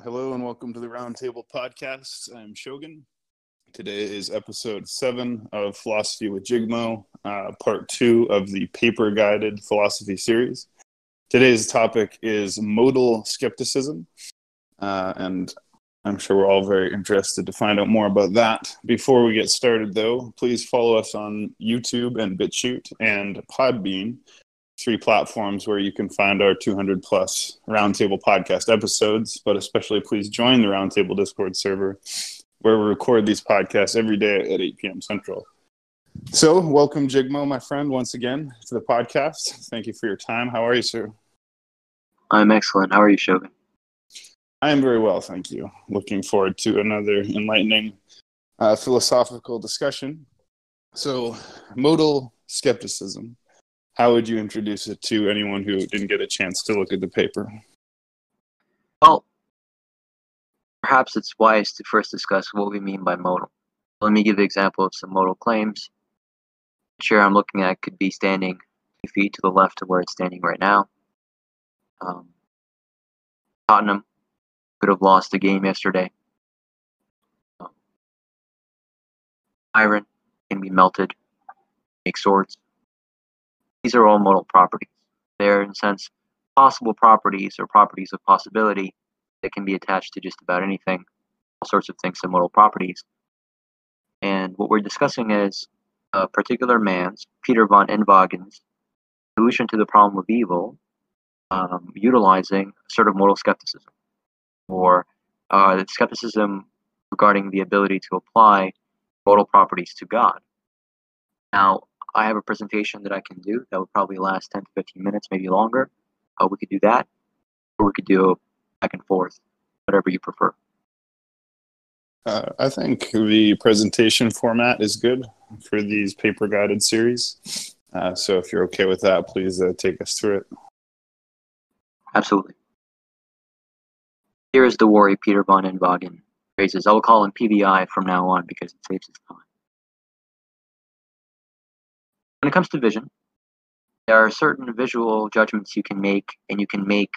Hello and welcome to the Roundtable Podcast. I'm Shogun. Today is episode 7 of Philosophy with Jigmo, part 2 of the paper-guided philosophy series. Today's topic is modal skepticism, and I'm sure we're all very interested to find out more about that. Before we get started, though, please follow us on YouTube and BitChute and Podbean, 3 platforms where you can find our 200 plus Roundtable podcast episodes, but especially please join the Roundtable Discord server where we record these podcasts every day at 8 p.m. Central. So welcome, Jigmo, my friend, once again to the podcast. Thank you for your time. How are you, sir? I'm excellent. How are you, Shogun? I am very well, thank you. Looking forward to another enlightening philosophical discussion. So, modal skepticism. How would you introduce it to anyone who didn't get a chance to look at the paper? Well, perhaps it's wise to first discuss what we mean by modal. Let me give the example of some modal claims. The chair I'm looking at could be standing 2 feet to the left of where it's standing right now. Tottenham could have lost the game yesterday. Iron can be melted, make swords. These are all modal properties. They're, in a sense, possible properties or properties of possibility that can be attached to just about anything. All sorts of things are modal properties. And what we're discussing is a particular man's, Peter von Inwagen's, solution to the problem of evil, utilizing a sort of modal skepticism, or the skepticism regarding the ability to apply modal properties to God. Now, I have a presentation that I can do that would probably last 10 to 15 minutes, maybe longer. We could do that, or we could do back and forth, whatever you prefer. I think the presentation format is good for these paper-guided series. So if you're okay with that, please take us through it. Absolutely. Here is the worry Peter von Inwagen raises. I will call him PVI from now on because it saves his time. When it comes to vision, there are certain visual judgments you can make, and you can make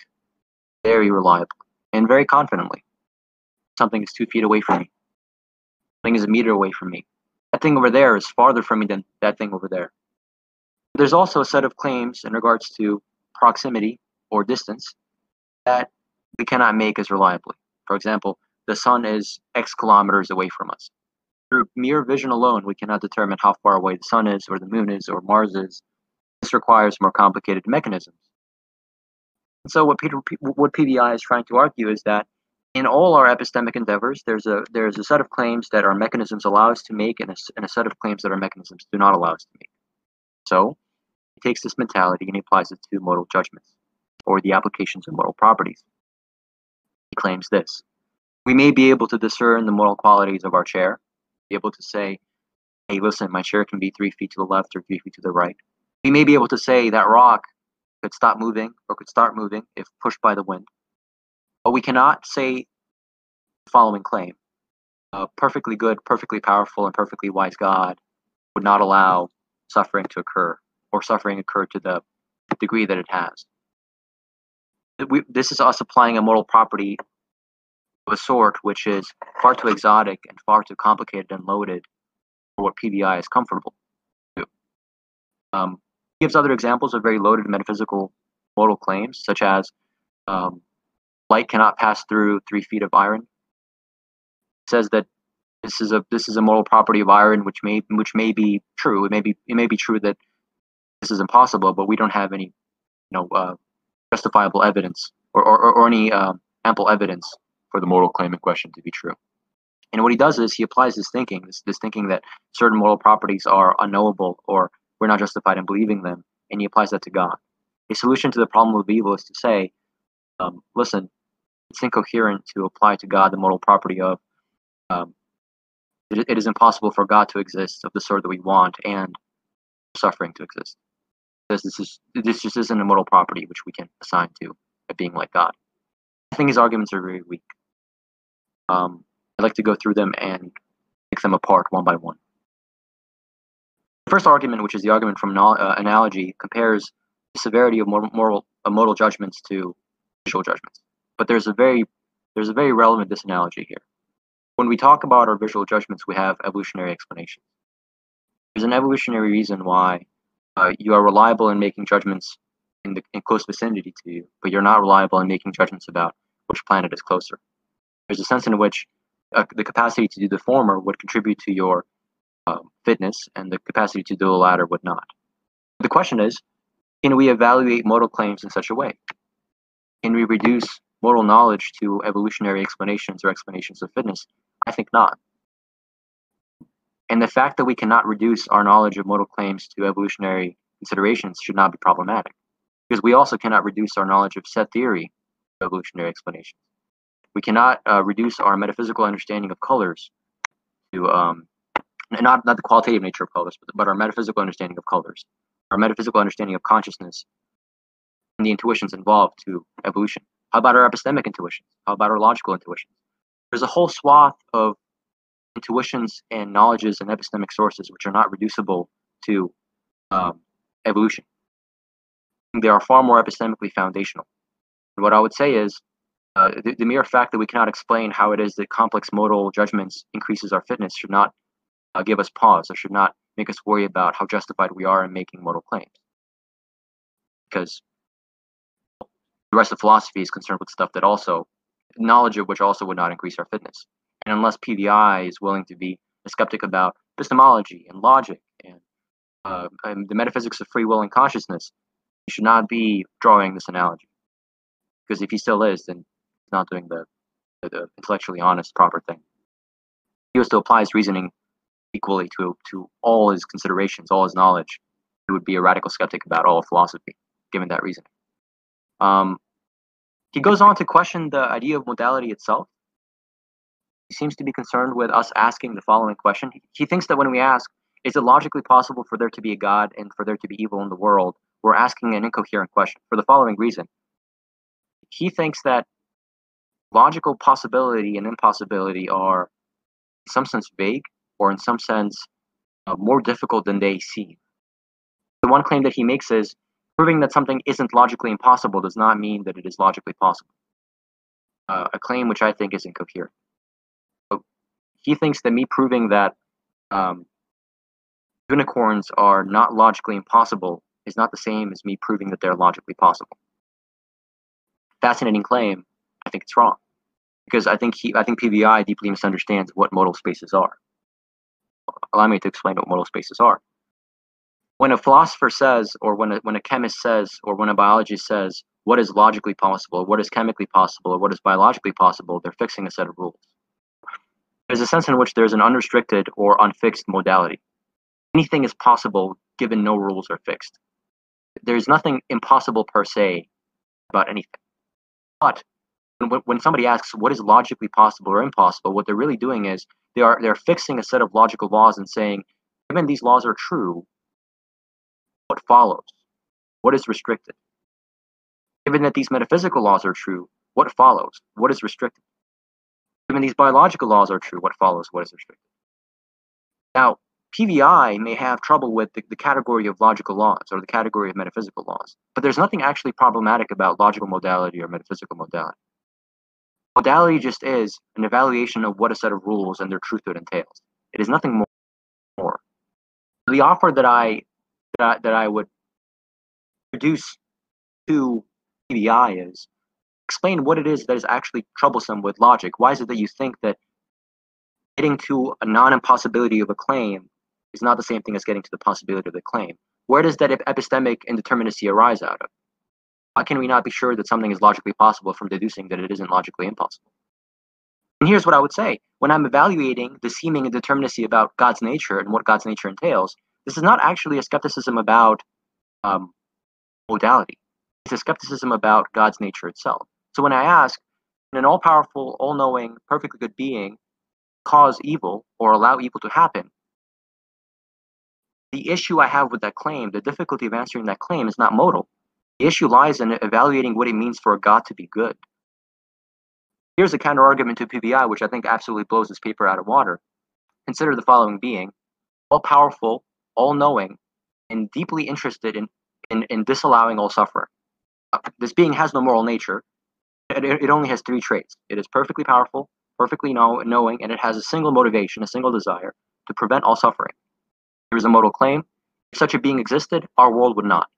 very reliably and very confidently. Something is 2 feet away from me. Something is a meter away from me. That thing over there is farther from me than that thing over there. There's also a set of claims in regards to proximity or distance that we cannot make as reliably. For example, the sun is X kilometers away from us. Through mere vision alone, we cannot determine how far away the sun is, or the moon is, or Mars is. This requires more complicated mechanisms. And so what PBI is trying to argue is that in all our epistemic endeavors, there's a set of claims that our mechanisms allow us to make, and a set of claims that our mechanisms do not allow us to make. So he takes this mentality and he applies it to modal judgments, or the applications of modal properties. He claims this: we may be able to discern the modal qualities of our chair, be able to say, hey, listen, my chair can be 3 feet to the left or 3 feet to the right. We may be able to say that rock could stop moving or could start moving if pushed by the wind. But we cannot say the following claim: a perfectly good, perfectly powerful, and perfectly wise God would not allow suffering to occur, or suffering occur to the degree that it has. This is us applying a modal property of a sort which is far too exotic and far too complicated and loaded for what PBI is comfortable to do. He gives other examples of very loaded metaphysical modal claims, such as light cannot pass through 3 feet of iron. He says that this is a modal property of iron, which may be true. It may be true that this is impossible, but we don't have any justifiable evidence or any ample evidence for the modal claim in question to be true. And what he does is he applies this thinking that certain modal properties are unknowable, or we're not justified in believing them, and he applies that to God. A solution to the problem of evil is to say, listen, it's incoherent to apply to God the modal property of it is impossible for God to exist of the sort that we want and suffering to exist. Because this just isn't a modal property which we can assign to a being like God. I think his arguments are very weak. I'd like to go through them and pick them apart one by one. The first argument, which is the argument from analogy, compares the severity of modal judgments to visual judgments. But there's a very there's a very relevant disanalogy here. When we talk about our visual judgments, we have evolutionary explanations. There's an evolutionary reason why you are reliable in making judgments in close vicinity to you, but you're not reliable in making judgments about which planet is closer. There's a sense in which the capacity to do the former would contribute to your fitness, and the capacity to do the latter would not. The question is, can we evaluate modal claims in such a way? Can we reduce modal knowledge to evolutionary explanations or explanations of fitness? I think not. And the fact that we cannot reduce our knowledge of modal claims to evolutionary considerations should not be problematic, because we also cannot reduce our knowledge of set theory to evolutionary explanations. We cannot reduce our metaphysical understanding of colors to not the qualitative nature of colors, but our metaphysical understanding of colors, our metaphysical understanding of consciousness, and the intuitions involved to evolution. How about our epistemic intuitions? How about our logical intuitions? There's a whole swath of intuitions and knowledges and epistemic sources which are not reducible to evolution. They are far more epistemically foundational. And what I would say is, the mere fact that we cannot explain how it is that complex modal judgments increases our fitness should not give us pause, or should not make us worry about how justified we are in making modal claims. Because the rest of philosophy is concerned with stuff that also, knowledge of which also would not increase our fitness. And unless PVI is willing to be a skeptic about epistemology and logic and the metaphysics of free will and consciousness, he should not be drawing this analogy. Because if he still is, then he's not doing the intellectually honest, proper thing. If he was to apply his reasoning equally to all his considerations, all his knowledge, he would be a radical skeptic about all of philosophy, given that reasoning. He goes on to question the idea of modality itself. He seems to be concerned with us asking the following question. He thinks that when we ask, is it logically possible for there to be a God and for there to be evil in the world, we're asking an incoherent question for the following reason. He thinks that logical possibility and impossibility are in some sense vague, or in some sense more difficult than they seem. The one claim that he makes is, proving that something isn't logically impossible does not mean that it is logically possible. A claim which I think is incoherent. So he thinks that me proving that unicorns are not logically impossible is not the same as me proving that they're logically possible. Fascinating claim. I think it's wrong, because I think PVI deeply misunderstands what modal spaces are. Allow me to explain what modal spaces are. When a philosopher says, or when a chemist says, or when a biologist says, what is logically possible, what is chemically possible, or what is biologically possible, they're fixing a set of rules. There's a sense in which there's an unrestricted or unfixed modality. Anything is possible given no rules are fixed. There's nothing impossible per se about anything. But when somebody asks what is logically possible or impossible, what they're really doing is they're fixing a set of logical laws and saying, given these laws are true, what follows? What is restricted? Given that these metaphysical laws are true, what follows? What is restricted? Given these biological laws are true, what follows? What is restricted? Now, PVI may have trouble with the category of logical laws or the category of metaphysical laws, but there's nothing actually problematic about logical modality or metaphysical modality. Modality just is an evaluation of what a set of rules and their truthhood entails. It is nothing more. The offer that I would produce to PVI is explain what it is that is actually troublesome with logic. Why is it that you think that getting to a non-impossibility of a claim is not the same thing as getting to the possibility of the claim? Where does that epistemic indeterminacy arise out of? Why can we not be sure that something is logically possible from deducing that it isn't logically impossible? And here's what I would say. When I'm evaluating the seeming indeterminacy about God's nature and what God's nature entails, this is not actually a skepticism about modality. It's a skepticism about God's nature itself. So when I ask, can an all-powerful, all-knowing, perfectly good being cause evil or allow evil to happen? The issue I have with that claim, the difficulty of answering that claim, is not modal. The issue lies in evaluating what it means for a God to be good. Here's a counter-argument to PVI, which I think absolutely blows this paper out of water. Consider the following being, all-powerful, all-knowing, and deeply interested in disallowing all suffering. This being has no moral nature. It only has three traits. It is perfectly powerful, perfectly knowing, and it has a single motivation, a single desire to prevent all suffering. Here is a modal claim. If such a being existed, our world would not.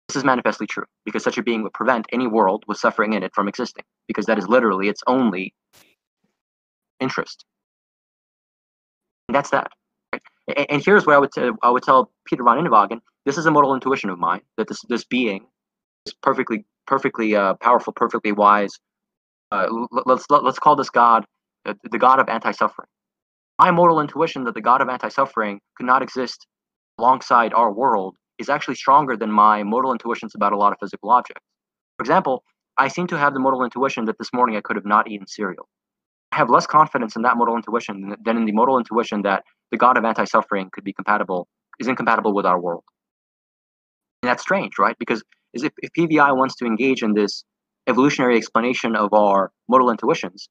This is manifestly true, because such a being would prevent any world with suffering in it from existing, because that is literally its only interest. And that's that. Right? And here's what I would tell Peter von Inwagen. This is a modal intuition of mine, that this being is perfectly powerful, perfectly wise. Let's call this God the God of anti-suffering. My modal intuition that the God of anti-suffering could not exist alongside our world is actually stronger than my modal intuitions about a lot of physical objects. For example, I seem to have the modal intuition that this morning I could have not eaten cereal. I have less confidence in that modal intuition than in the modal intuition that the God of anti-suffering is incompatible with our world. And that's strange, right? Because if PVI wants to engage in this evolutionary explanation of our modal intuitions,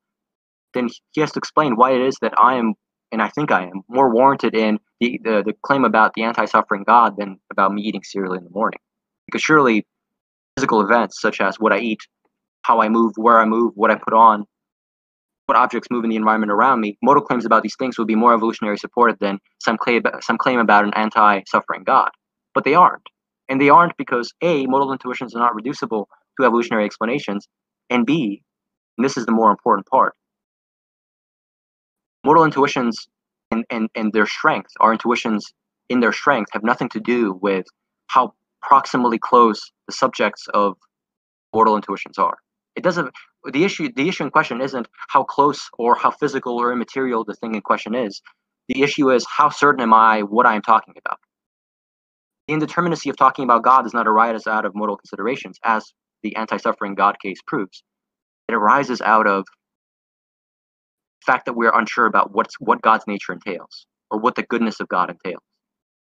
then he has to explain why it is that I am, and I think I am, more warranted in the claim about the anti-suffering God than about me eating cereal in the morning. Because surely physical events such as what I eat, how I move, where I move, what I put on, what objects move in the environment around me, modal claims about these things would be more evolutionary supported than some claim about an anti-suffering God. But they aren't. And they aren't because A, modal intuitions are not reducible to evolutionary explanations, and B, and this is the more important part, modal intuitions and their strength, our intuitions in their strength, have nothing to do with how proximally close the subjects of modal intuitions are. It doesn't. The issue in question isn't how close or how physical or immaterial the thing in question is. The issue is how certain am I what I am talking about. The indeterminacy of talking about God does not arise out of modal considerations, as the anti-suffering God case proves. It arises out of the fact that we're unsure about what God's nature entails, or what the goodness of God entails.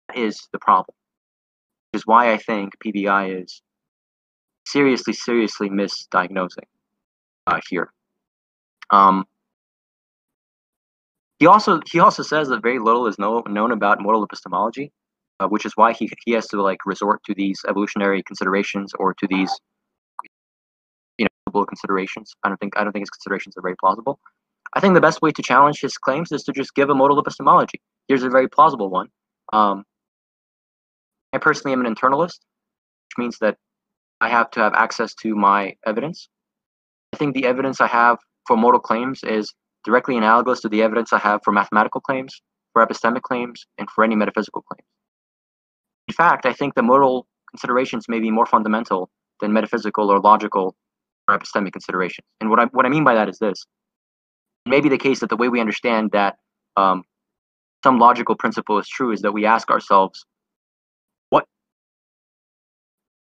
That is the problem. Which is why I think PBI is seriously misdiagnosing here. He also says that very little is known about modal epistemology, which is why he has to resort to these evolutionary considerations or to these considerations. I don't think his considerations are very plausible. I think the best way to challenge his claims is to just give a modal epistemology. Here's a very plausible one. I personally am an internalist, which means that I have to have access to my evidence. I think the evidence I have for modal claims is directly analogous to the evidence I have for mathematical claims, for epistemic claims, and for any metaphysical claims. In fact, I think the modal considerations may be more fundamental than metaphysical or logical or epistemic considerations. And what I mean by that is this. It may be the case that the way we understand that some logical principle is true is that we ask ourselves,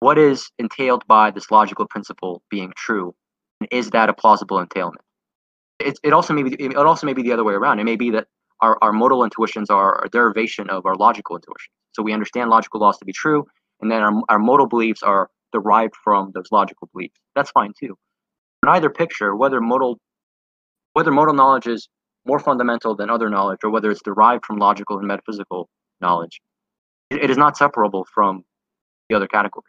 what is entailed by this logical principle being true? And is that a plausible entailment? It also may be the other way around. It may be that our modal intuitions are a derivation of our logical intuitions. So we understand logical laws to be true, and then our modal beliefs are derived from those logical beliefs. That's fine too. In either picture, whether modal knowledge is more fundamental than other knowledge, or whether it's derived from logical and metaphysical knowledge, it is not separable from the other category.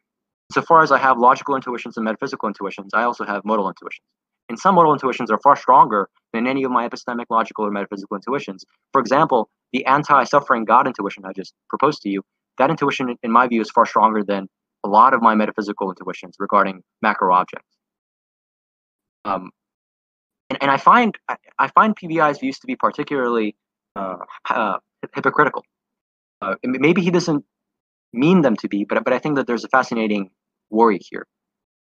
So far as I have logical intuitions and metaphysical intuitions, I also have modal intuitions. And some modal intuitions are far stronger than any of my epistemic, logical, or metaphysical intuitions. For example, the anti-suffering God intuition I just proposed to you, that intuition, in my view, is far stronger than a lot of my metaphysical intuitions regarding macro objects. And I find PBI's views to be particularly hypocritical. Maybe he doesn't mean them to be, but I think that there's a fascinating worry here.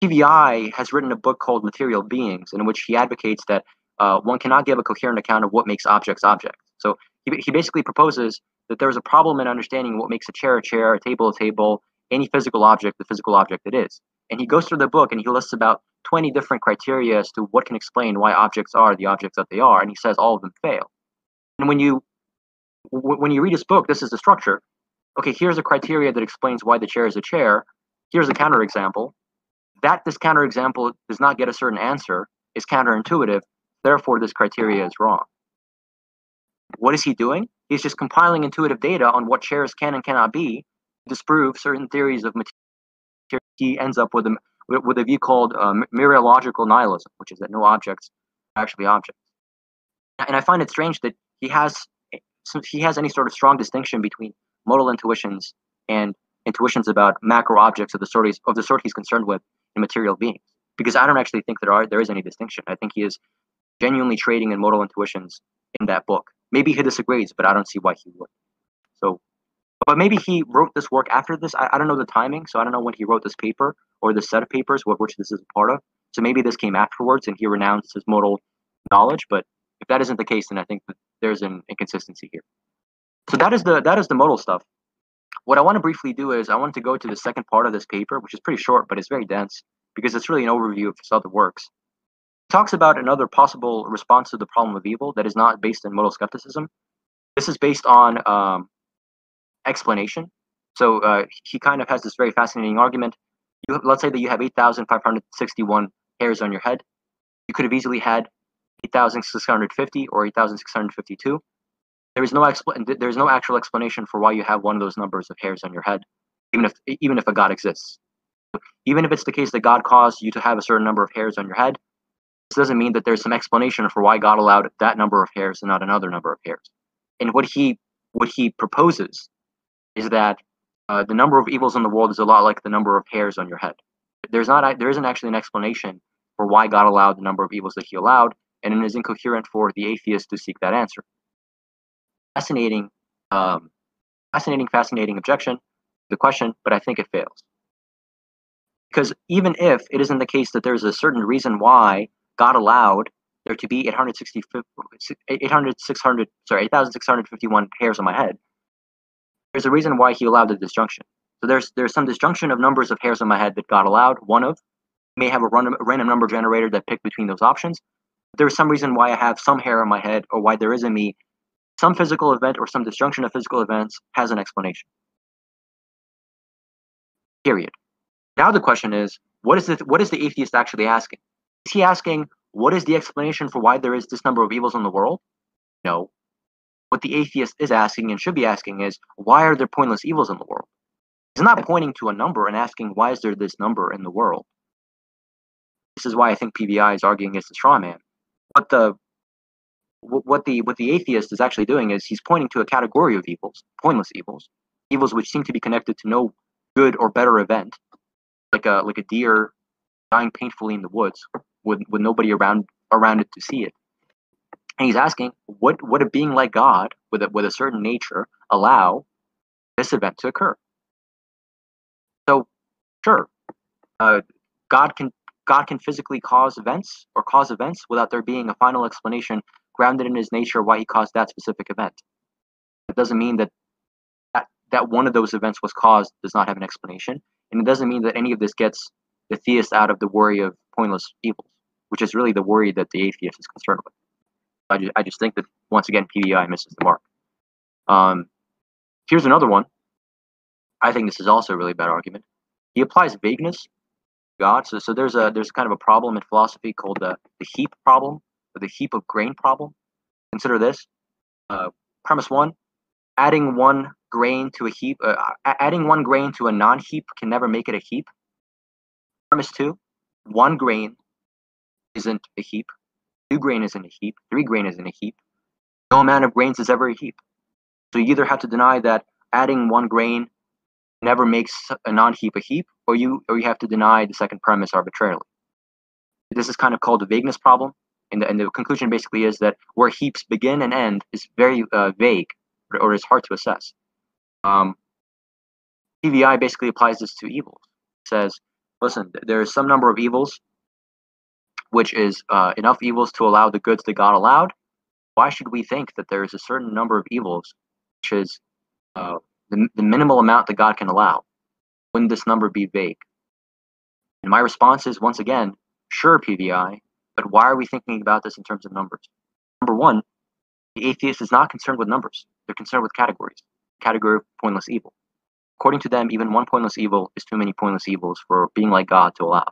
PVI has written a book called Material Beings, in which he advocates that one cannot give a coherent account of what makes objects objects. So he basically proposes that there is a problem in understanding what makes a chair, a table, any physical object, the physical object it is. And he goes through the book and he lists about 20 different criteria as to what can explain why objects are the objects that they are, and he says all of them fail. And when you read his book, this is the structure. Okay, here's a criteria that explains why the chair is a chair. Here's a counterexample. That this counterexample does not get a certain answer is counterintuitive. Therefore, this criteria is wrong. What is he doing? He's just compiling intuitive data on what chairs can and cannot be to disprove certain theories of material. He ends up with with a view called mereological nihilism, which is that no objects are actually objects. And I find it strange that since he has any sort of strong distinction between modal intuitions and intuitions about macro objects of the sort he's concerned with in material beings. Because I don't actually think there is any distinction. I think he is genuinely trading in modal intuitions in that book. Maybe he disagrees, but I don't see why he would. So, but maybe he wrote this work after this. I don't know the timing, so I don't know when he wrote this paper or this set of papers, which this is a part of. So maybe this came afterwards and he renounced his modal knowledge. But if that isn't the case, then I think that there's an inconsistency here. So that is the modal stuff. What I want to briefly do is I want to go to the second part of this paper, which is pretty short, but it's very dense because it's really an overview of his other works. It talks about another possible response to the problem of evil that is not based in modal skepticism. This is based on explanation. So he kind of has this very fascinating argument. Let's say that you have 8,561 hairs on your head. You could have easily had 8,650 or 8,652. There is no actual explanation for why you have one of those numbers of hairs on your head, even if a God exists. Even if it's the case that God caused you to have a certain number of hairs on your head, this doesn't mean that there's some explanation for why God allowed that number of hairs and not another number of hairs. And what he proposes is that the number of evils in the world is a lot like the number of hairs on your head. There isn't actually an explanation for why God allowed the number of evils that he allowed, and it is incoherent for the atheist to seek that answer. Fascinating objection to the question, but I think it fails. Because even if it isn't the case that there's a certain reason why God allowed there to be 8,651 hairs on my head, there's a reason why he allowed the disjunction. So there's some disjunction of numbers of hairs on my head that God allowed. May have a random number generator that picked between those options. But there's some reason why I have some hair on my head, or why there is in me some physical event or some disjunction of physical events has an explanation. Period. Now the question is, what is the atheist actually asking? Is he asking, what is the explanation for why there is this number of evils in the world? No. What the atheist is asking and should be asking is, why are there pointless evils in the world? He's not pointing to a number and asking, why is there this number in the world? This is why I think PBI is arguing against the straw man. But what the atheist is actually doing is he's pointing to a category of evils, pointless evils, evils which seem to be connected to no good or better event, like a deer dying painfully in the woods with nobody around it to see it. And he's asking, what would a being like God with a certain nature allow this event to occur? So, sure, God can physically cause events without there being a final explanation grounded in his nature why he caused that specific event. It doesn't mean that one of those events was caused does not have an explanation, and it doesn't mean that any of this gets the theist out of the worry of pointless evils, which is really the worry that the atheist is concerned with. I just think that, once again, PBI misses the mark. Here's another one. I think this is also a really bad argument. He applies vagueness to God. So there's kind of a problem in philosophy called the heap problem, or the heap of grain problem. Consider this. Premise one: adding one grain to a non-heap can never make it a heap. Premise two: one grain isn't a heap. 2 grain isn't a heap. 3 grain isn't a heap. No amount of grains is ever a heap. So you either have to deny that adding 1 grain never makes a non-heap a heap, or you have to deny the second premise arbitrarily. This is kind of called the vagueness problem, and the conclusion basically is that where heaps begin and end is very vague, or is hard to assess. PVI basically applies this to evils. It says, listen, there is some number of evils, which is enough evils to allow the goods that God allowed. Why should we think that there is a certain number of evils, which is the minimal amount that God can allow? Wouldn't this number be vague? And my response is, once again, sure, PVI, but why are we thinking about this in terms of numbers? Number one, the atheist is not concerned with numbers. They're concerned with categories. Category of pointless evil. According to them, even one pointless evil is too many pointless evils for being like God to allow.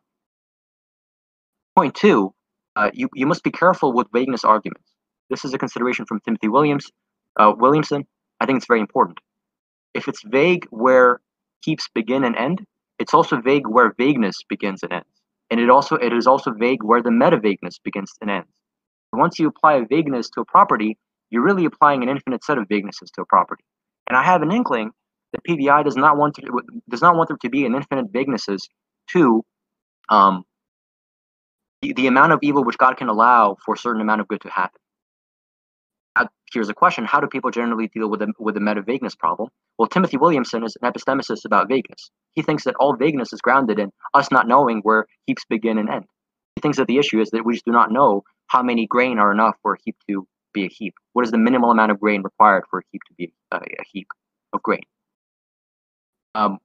Point two, you must be careful with vagueness arguments. This is a consideration from Timothy Williamson. I think it's very important. If it's vague where heaps begin and end, it's also vague where vagueness begins and ends. And it is also vague where the meta-vagueness begins and ends. And once you apply a vagueness to a property, you're really applying an infinite set of vaguenesses to a property. And I have an inkling that PVI does not want there to be an infinite vaguenesses to the amount of evil which God can allow for a certain amount of good to happen. Here's a question: how do people generally deal with the meta vagueness problem? Well, Timothy Williamson is an epistemicist about vagueness. He thinks that all vagueness is grounded in us not knowing where heaps begin and end. He thinks that the issue is that we just do not know how many grain are enough for a heap to be a heap. What is the minimal amount of grain required for a heap to be a heap of grain? And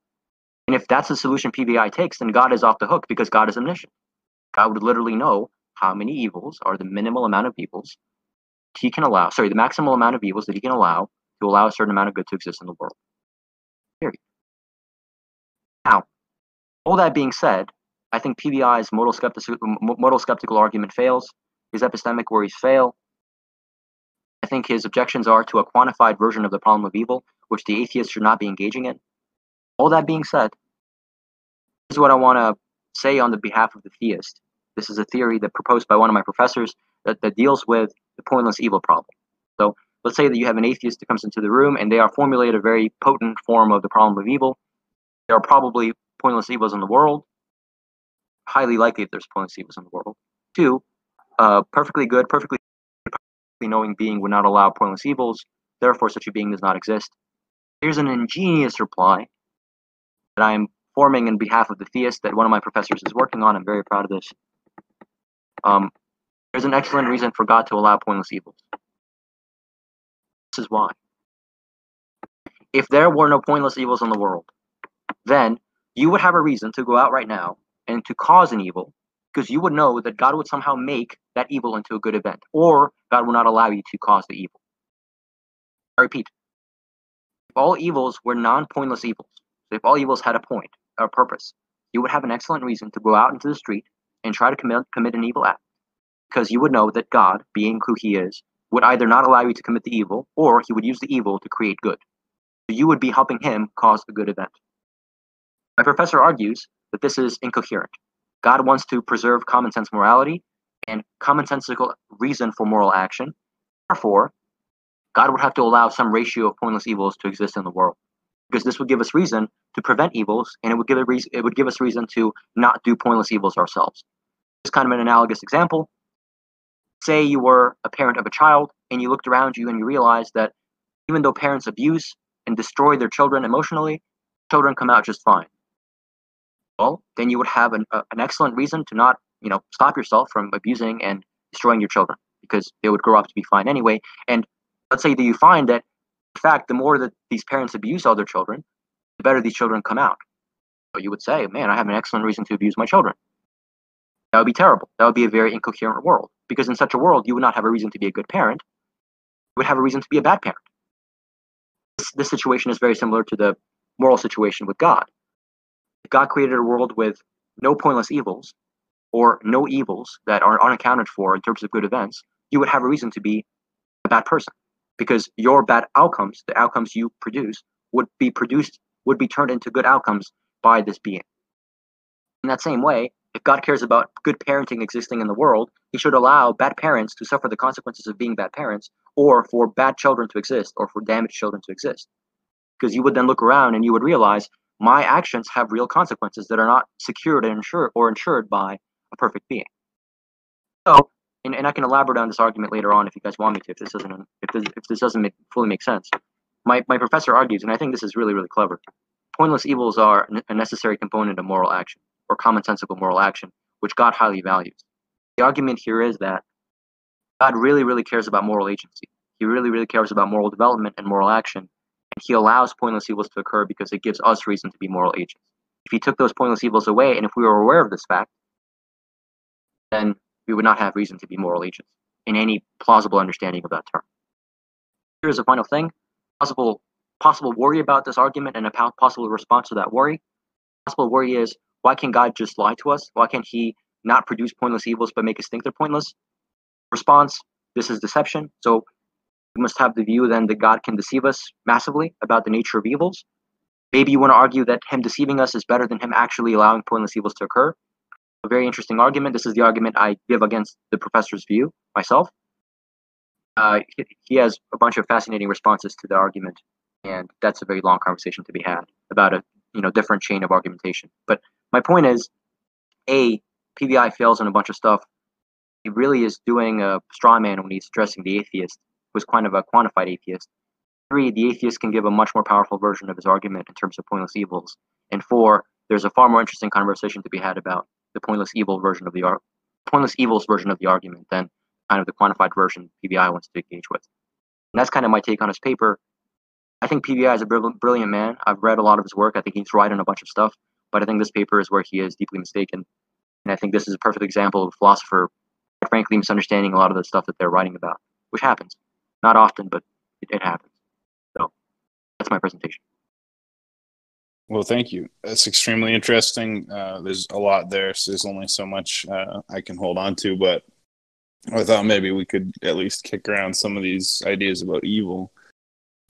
if that's the solution PVI takes, then God is off the hook because God is omniscient. God would literally know how many evils are the minimal amount of evils he can allow, the maximal amount of evils that he can allow to allow a certain amount of good to exist in the world. Period. Now, all that being said, I think PVI's modal skeptical argument fails. His epistemic worries fail. I think his objections are to a quantified version of the problem of evil, which the atheist should not be engaging in. All that being said, this is what I want to say on the behalf of the theist. This is a theory that proposed by one of my professors that deals with the pointless evil problem. So let's say that you have an atheist that comes into the room and they are formulated a very potent form of the problem of evil. There are probably pointless evils in the world. Highly likely that there's pointless evils in the world. Two, perfectly good, perfectly knowing being would not allow pointless evils. Therefore, such a being does not exist. Here's an ingenious reply that I'm forming in behalf of the theist that one of my professors is working on. I'm very proud of this. There's an excellent reason for God to allow pointless evils. This is why. If there were no pointless evils in the world, then you would have a reason to go out right now and to cause an evil, because you would know that God would somehow make that evil into a good event, or God will not allow you to cause the evil. I repeat, if all evils were non-pointless evils, so if all evils had a point, a purpose, you would have an excellent reason to go out into the street and try to commit an evil act, because you would know that God, being who he is, would either not allow you to commit the evil, or he would use the evil to create good. So you would be helping him cause a good event. My professor argues that this is incoherent. God wants to preserve common sense morality and commonsensical reason for moral action. Therefore, God would have to allow some ratio of pointless evils to exist in the world, because this would give us reason to prevent evils, and it would give us reason to not do pointless evils ourselves. It's kind of an analogous example. Say you were a parent of a child, and you looked around you and you realized that even though parents abuse and destroy their children emotionally, children come out just fine. Well, then you would have an excellent reason to not, stop yourself from abusing and destroying your children, because they would grow up to be fine anyway. And let's say that you find that, in fact, the more that these parents abuse other children, the better these children come out. So you would say, man, I have an excellent reason to abuse my children. That would be terrible. That would be a very incoherent world, because in such a world, you would not have a reason to be a good parent. You would have a reason to be a bad parent. This situation is very similar to the moral situation with God. If God created a world with no pointless evils, or no evils that are unaccounted for in terms of good events, you would have a reason to be a bad person, because your bad outcomes, the outcomes you produce, would be turned into good outcomes by this being. In that same way, if God cares about good parenting existing in the world, he should allow bad parents to suffer the consequences of being bad parents, or for bad children to exist, or for damaged children to exist. Because you would then look around and you would realize my actions have real consequences that are not secured and ensured by a perfect being. So, and I can elaborate on this argument later on if you guys want me to, if this doesn't fully make sense. My professor argues, and I think this is really, really clever, pointless evils are a necessary component of moral action, or commonsensical moral action, which God highly values. The argument here is that God really, really cares about moral agency. He really, really cares about moral development and moral action, and he allows pointless evils to occur because it gives us reason to be moral agents. If he took those pointless evils away, and if we were aware of this fact, then we would not have reason to be moral agents in any plausible understanding of that term. Here's a final thing. Possible worry about this argument and a possible response to that worry. Possible worry is, why can't God just lie to us? Why can't he not produce pointless evils but make us think they're pointless? Response, this is deception. So we must have the view then that God can deceive us massively about the nature of evils. Maybe you want to argue that him deceiving us is better than him actually allowing pointless evils to occur. A very interesting argument. This is the argument I give against the professor's view myself. He has a bunch of fascinating responses to the argument, and that's a very long conversation to be had about a different chain of argumentation. But my point is, PBI fails on a bunch of stuff. He really is doing a straw man when he's addressing the atheist, who's kind of a quantified atheist. 3, the atheist can give a much more powerful version of his argument in terms of pointless evils. And 4, there's a far more interesting conversation to be had about the pointless evils version of the argument than kind of the quantified version PBI wants to engage with. And that's kind of my take on his paper. I think PBI is a brilliant man. I've read a lot of his work. I think he's right on a bunch of stuff, but I think this paper is where he is deeply mistaken. And I think this is a perfect example of a philosopher, quite frankly, misunderstanding a lot of the stuff that they're writing about, which happens. Not often, but it happens. So that's my presentation. Well, thank you. That's extremely interesting. There's a lot there, so there's only so much I can hold on to, but I thought maybe we could at least kick around some of these ideas about evil.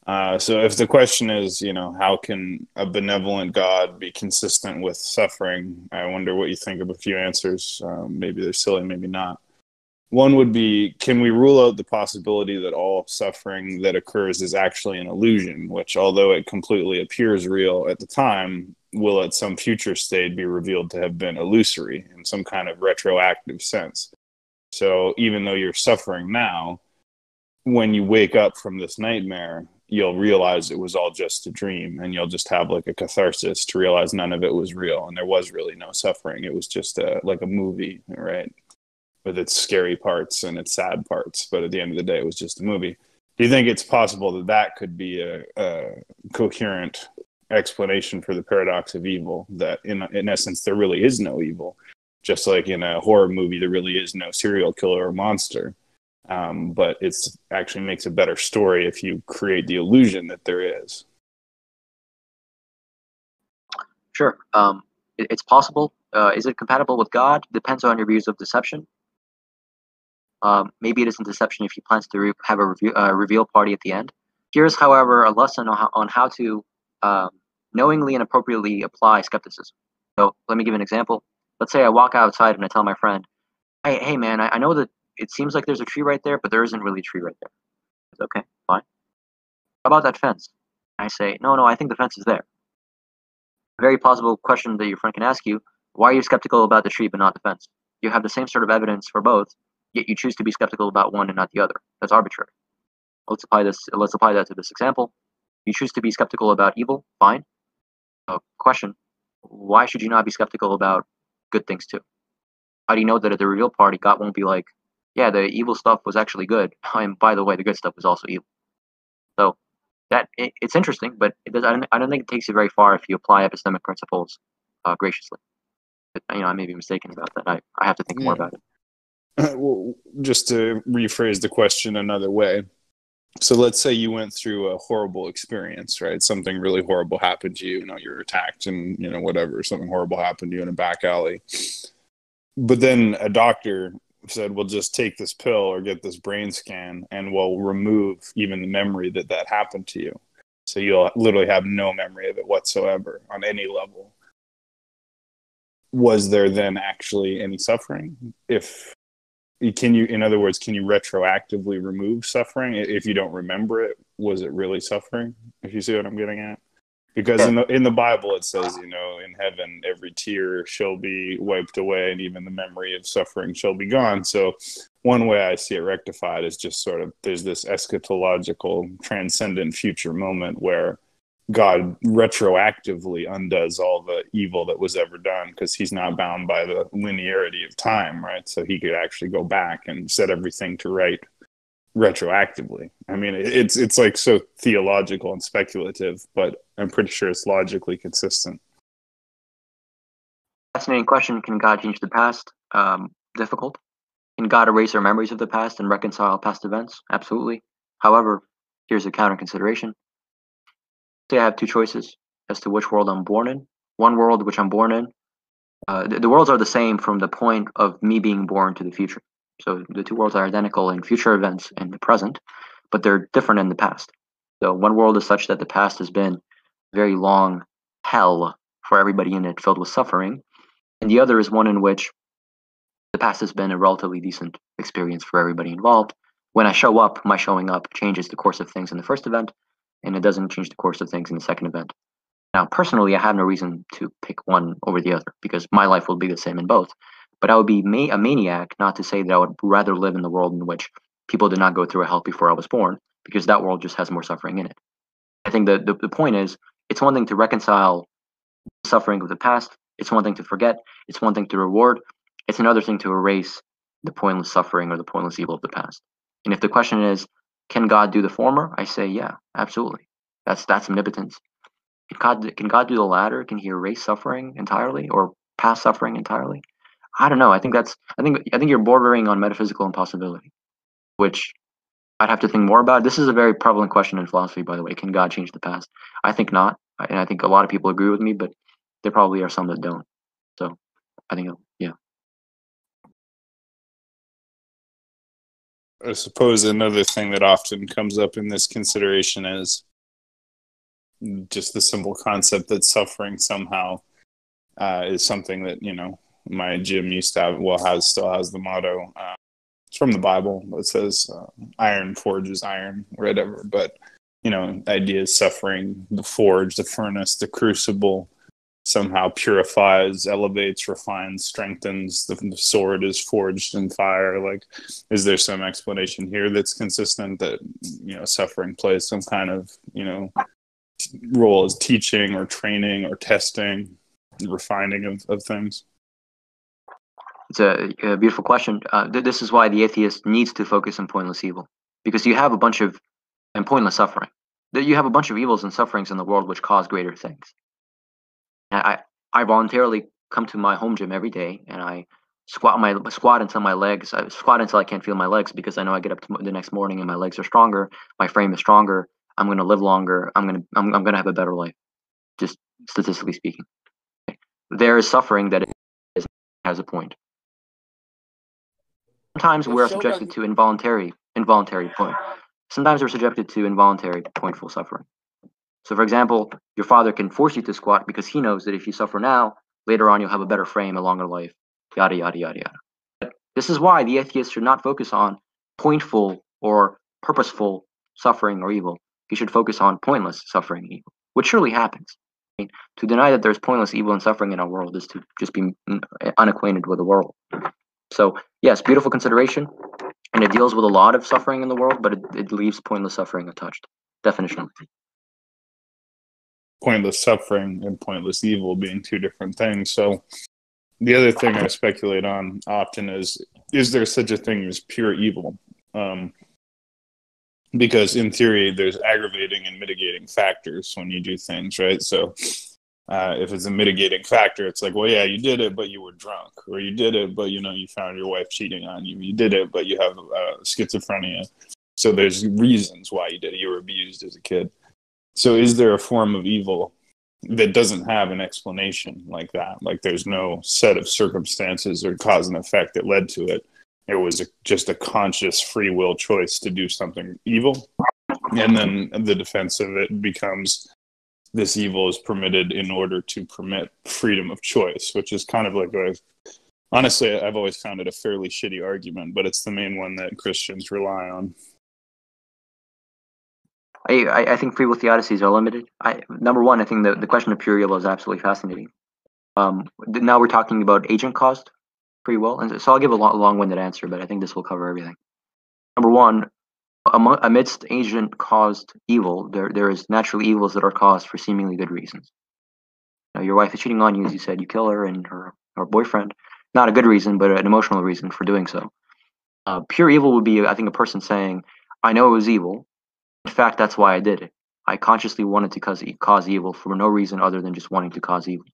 So if the question is, how can a benevolent God be consistent with suffering? I wonder what you think of a few answers. Maybe they're silly, maybe not. One would be, can we rule out the possibility that all suffering that occurs is actually an illusion, which, although it completely appears real at the time, will at some future state be revealed to have been illusory in some kind of retroactive sense? So even though you're suffering now, when you wake up from this nightmare, you'll realize it was all just a dream, and you'll just have like a catharsis to realize none of it was real and there was really no suffering. It was just like a movie, right? With its scary parts and its sad parts, but at the end of the day, it was just a movie. Do you think it's possible that that could be a coherent explanation for the paradox of evil, that in essence, there really is no evil? Just like in a horror movie, there really is no serial killer or monster. But it's actually makes a better story if you create the illusion that there is. Sure. It's possible. Is it compatible with God? Depends on your views of deception. Maybe it isn't deception if he plans to have a reveal party at the end. Here's, however, a lesson on how to knowingly and appropriately apply skepticism. So let me give an example. Let's say I walk outside and I tell my friend, hey man, I know that it seems like there's a tree right there, but there isn't really a tree right there. It's okay, fine. How about that fence? I say, no, I think the fence is there. A very plausible question that your friend can ask you, why are you skeptical about the tree but not the fence? You have the same sort of evidence for both, yet you choose to be skeptical about one and not the other. That's arbitrary. Let's apply that to this example. You choose to be skeptical about evil, fine. Question, why should you not be skeptical about good things too? How do you know that at the reveal party, God won't be like, yeah, the evil stuff was actually good, and by the way, the good stuff was also evil? So it's interesting, but I don't think it takes you very far if you apply epistemic principles graciously. But, I may be mistaken about that. I have to think more about it. Well, just to rephrase the question another way. So let's say you went through a horrible experience, right? Something really horrible happened to you. You're attacked and, whatever, something horrible happened to you in a back alley. But then a doctor said, well, just take this pill or get this brain scan and we'll remove even the memory that happened to you. So you'll literally have no memory of it whatsoever on any level. Was there then actually any suffering? In other words, can you retroactively remove suffering if you don't remember it? Was it really suffering? If you see what I'm getting at? Because in the Bible it says, in heaven every tear shall be wiped away, and even the memory of suffering shall be gone. So one way I see it rectified is just sort of there's this eschatological, transcendent future moment where God retroactively undoes all the evil that was ever done, because he's not bound by the linearity of time, right? So he could actually go back and set everything to right retroactively. I mean, it's like so theological and speculative, but I'm pretty sure it's logically consistent. Fascinating question. Can God change the past? Difficult. Can God erase our memories of the past and reconcile past events? Absolutely. However, here's a counter consideration. Say I have two choices as to which world I'm born in. One world which I'm born in, the worlds are the same from the point of me being born to the future. So the two worlds are identical in future events and the present, but they're different in the past. So one world is such that the past has been very long hell for everybody in it, filled with suffering, and the other is one in which the past has been a relatively decent experience for everybody involved. When I show up, my showing up changes the course of things in the first event, and it doesn't change the course of things in the second event. Now, personally, I have no reason to pick one over the other because my life will be the same in both. But I would be a maniac not to say that I would rather live in the world in which people did not go through a hell before I was born, because that world just has more suffering in it. I think the point is, it's one thing to reconcile the suffering of the past. It's one thing to forget. It's one thing to reward. It's another thing to erase the pointless suffering or the pointless evil of the past. And if the question is, can God do the former? I say, yeah, absolutely. That's omnipotence. Can God do the latter? Can He erase suffering entirely or past suffering entirely? I don't know. I think you're bordering on metaphysical impossibility, which I'd have to think more about. This is a very prevalent question in philosophy, by the way. Can God change the past? I think not, and I think a lot of people agree with me, but there probably are some that don't. So I think, yeah. I suppose another thing that often comes up in this consideration is just the simple concept that suffering somehow is something that, my gym used to have, still has the motto. It's from the Bible. It says, iron forges iron, whatever. But, the idea is suffering, the forge, the furnace, the crucible somehow purifies, elevates, refines, strengthens. The sword is forged in fire. Like, is there some explanation here that's consistent that, suffering plays some kind of, role as teaching or training or testing, refining of things? It's a beautiful question. This is why the atheist needs to focus on pointless evil, because you have a bunch of and pointless suffering. You have a bunch of evils and sufferings in the world which cause greater things. I voluntarily come to my home gym every day and I squat until my legs. I squat until I can't feel my legs because I know I get up the next morning and my legs are stronger. My frame is stronger. I'm going to live longer. I'm going to have a better life, just statistically speaking. There is suffering that has a point. Sometimes we're subjected to involuntary point. Sometimes we're subjected to involuntary pointful suffering. So, for example, your father can force you to squat because he knows that if you suffer now, later on you'll have a better frame, a longer life, yada, yada, yada, yada. But this is why the atheist should not focus on pointful or purposeful suffering or evil. He should focus on pointless suffering and evil, which surely happens. I mean, to deny that there's pointless evil and suffering in our world is to just be unacquainted with the world. So, yes, beautiful consideration, and it deals with a lot of suffering in the world, but it leaves pointless suffering untouched, definitionally. Pointless suffering and pointless evil being two different things. So the other thing I speculate on often is there such a thing as pure evil? Because in theory, there's aggravating and mitigating factors when you do things, right? So if it's a mitigating factor, it's like, well, yeah, you did it, but you were drunk. Or you did it, but, you found your wife cheating on you. You did it, but you have schizophrenia. So there's reasons why you did it. You were abused as a kid. So is there a form of evil that doesn't have an explanation like that? Like there's no set of circumstances or cause and effect that led to it. It was just a conscious free will choice to do something evil. And then the defense of it becomes this evil is permitted in order to permit freedom of choice, which is kind of like honestly, I've always found it a fairly shitty argument, but it's the main one that Christians rely on. I think free will theodicies are limited. Number one, I think the question of pure evil is absolutely fascinating. Now we're talking about agent caused free will, and so I'll give a long-winded answer, but I think this will cover everything. Number one, amidst agent caused evil, there is naturally evils that are caused for seemingly good reasons. Now, your wife is cheating on you, as you said, you kill her and her boyfriend. Not a good reason, but an emotional reason for doing so. Pure evil would be, I think, a person saying, I know it was evil. In fact, that's why I did it. I consciously wanted to cause evil for no reason other than just wanting to cause evil.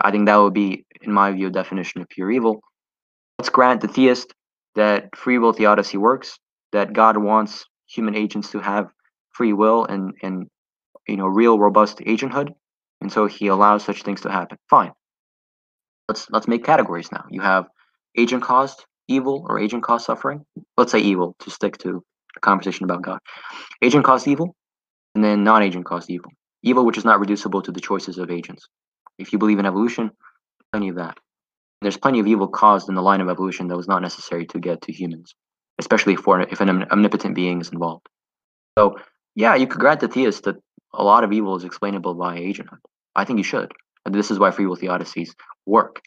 I think that would be, in my view, a definition of pure evil. Let's grant the theist that free will theodicy works, that God wants human agents to have free will and real robust agenthood, and so he allows such things to happen. Fine. Let's make categories now. You have agent caused evil or agent caused suffering. Let's say evil to stick to the conversation about God. Agent caused evil, and then non-agent caused evil. Evil which is not reducible to the choices of agents. If you believe in evolution, plenty of that. There's plenty of evil caused in the line of evolution that was not necessary to get to humans, especially if an omnipotent being is involved. So, yeah, you could grant the theist that a lot of evil is explainable by agenthood. I think you should. And this is why free will theodicies work.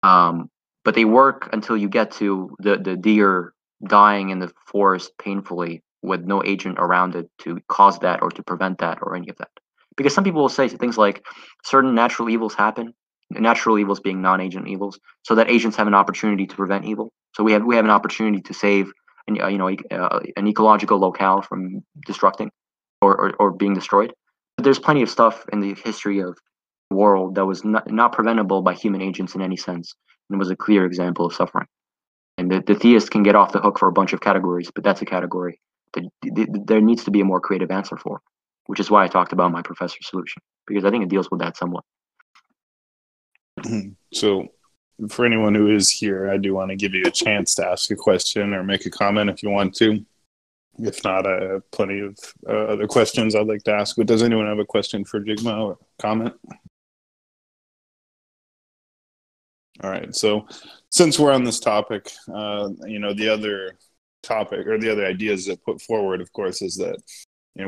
But they work until you get to the deer dying in the forest painfully with no agent around it to cause that or to prevent that or any of that. Because some people will say things like certain natural evils happen, natural evils being non-agent evils, so that agents have an opportunity to prevent evil. So we have an opportunity to save an ecological locale from destructing or being destroyed. But there's plenty of stuff in the history of the world that was not preventable by human agents in any sense, and was a clear example of suffering. And the theist can get off the hook for a bunch of categories, but that's a category that there needs to be a more creative answer for, which is why I talked about my professor's solution, because I think it deals with that somewhat. So for anyone who is here, I do want to give you a chance to ask a question or make a comment if you want to. If not, I have plenty of other questions I'd like to ask. But does anyone have a question for Jigmo or comment? All right. So since we're on this topic, the other topic or the other ideas that put forward, of course, is that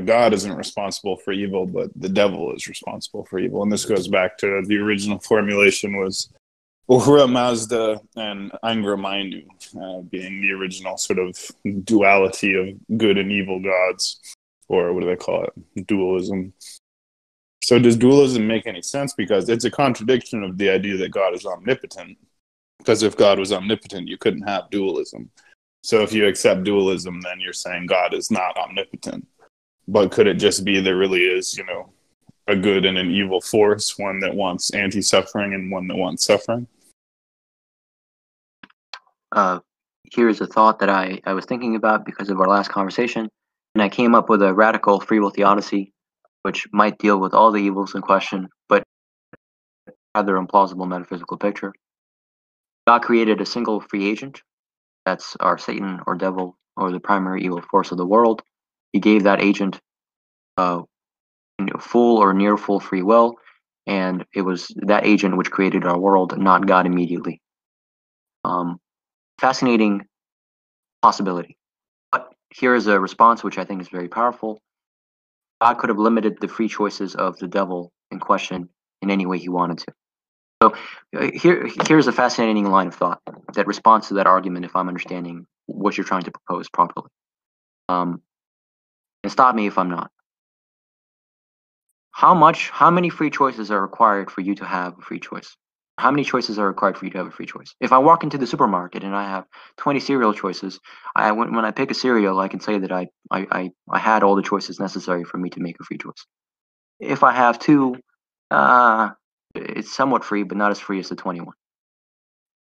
God isn't responsible for evil, but the devil is responsible for evil. And this goes back to the original formulation was Uhura Mazda and Angra Mainyu, being the original sort of duality of good and evil gods, or what do they call it? Dualism. So does dualism make any sense? Because it's a contradiction of the idea that God is omnipotent. Because if God was omnipotent, you couldn't have dualism. So if you accept dualism, then you're saying God is not omnipotent. But could it just be there really is, a good and an evil force, one that wants anti-suffering and one that wants suffering? Here is a thought that I was thinking about because of our last conversation, and I came up with a radical free will theodicy, which might deal with all the evils in question, but rather implausible metaphysical picture. God created a single free agent, that's our Satan or devil or the primary evil force of the world. He gave that agent full or near full free will, and it was that agent which created our world, not God immediately. Fascinating possibility. But here is a response which I think is very powerful. God could have limited the free choices of the devil in question in any way he wanted to. So here's a fascinating line of thought that responds to that argument if I'm understanding what you're trying to propose properly. And stop me if I'm not. How many free choices are required for you to have a free choice? How many choices are required for you to have a free choice? If I walk into the supermarket and I have 20 cereal choices, when I pick a cereal, I can say that I had all the choices necessary for me to make a free choice. If I have two, it's somewhat free, but not as free as the 21.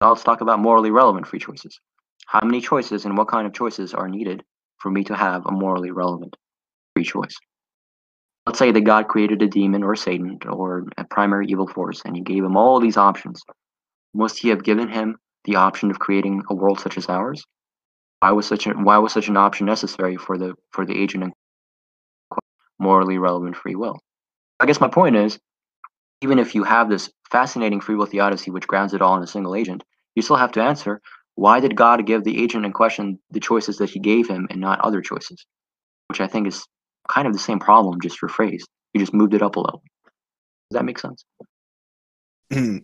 Now let's talk about morally relevant free choices. How many choices and what kind of choices are needed for me to have a morally relevant free choice? Let's say that God created a demon or Satan or a primary evil force, and he gave him all these options. Must he have given him the option of creating a world such as ours? Why was such an option necessary for the agent and morally relevant free will? I guess my point is, even if you have this fascinating free will theodicy which grounds it all in a single agent, you still have to answer, why did God give the agent in question the choices that he gave him and not other choices? Which I think is kind of the same problem, just rephrased. You just moved it up a level. Does that make sense?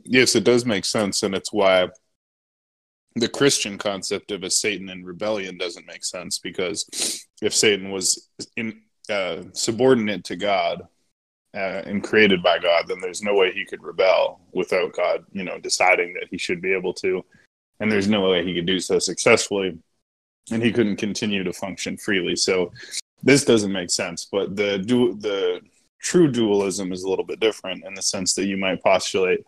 Yes, it does make sense, and it's why the Christian concept of a Satan in rebellion doesn't make sense, because if Satan was subordinate to God and created by God, then there's no way he could rebel without God, deciding that he should be able to, and there's no way he could do so successfully, and he couldn't continue to function freely. So this doesn't make sense, but the true dualism is a little bit different in the sense that you might postulate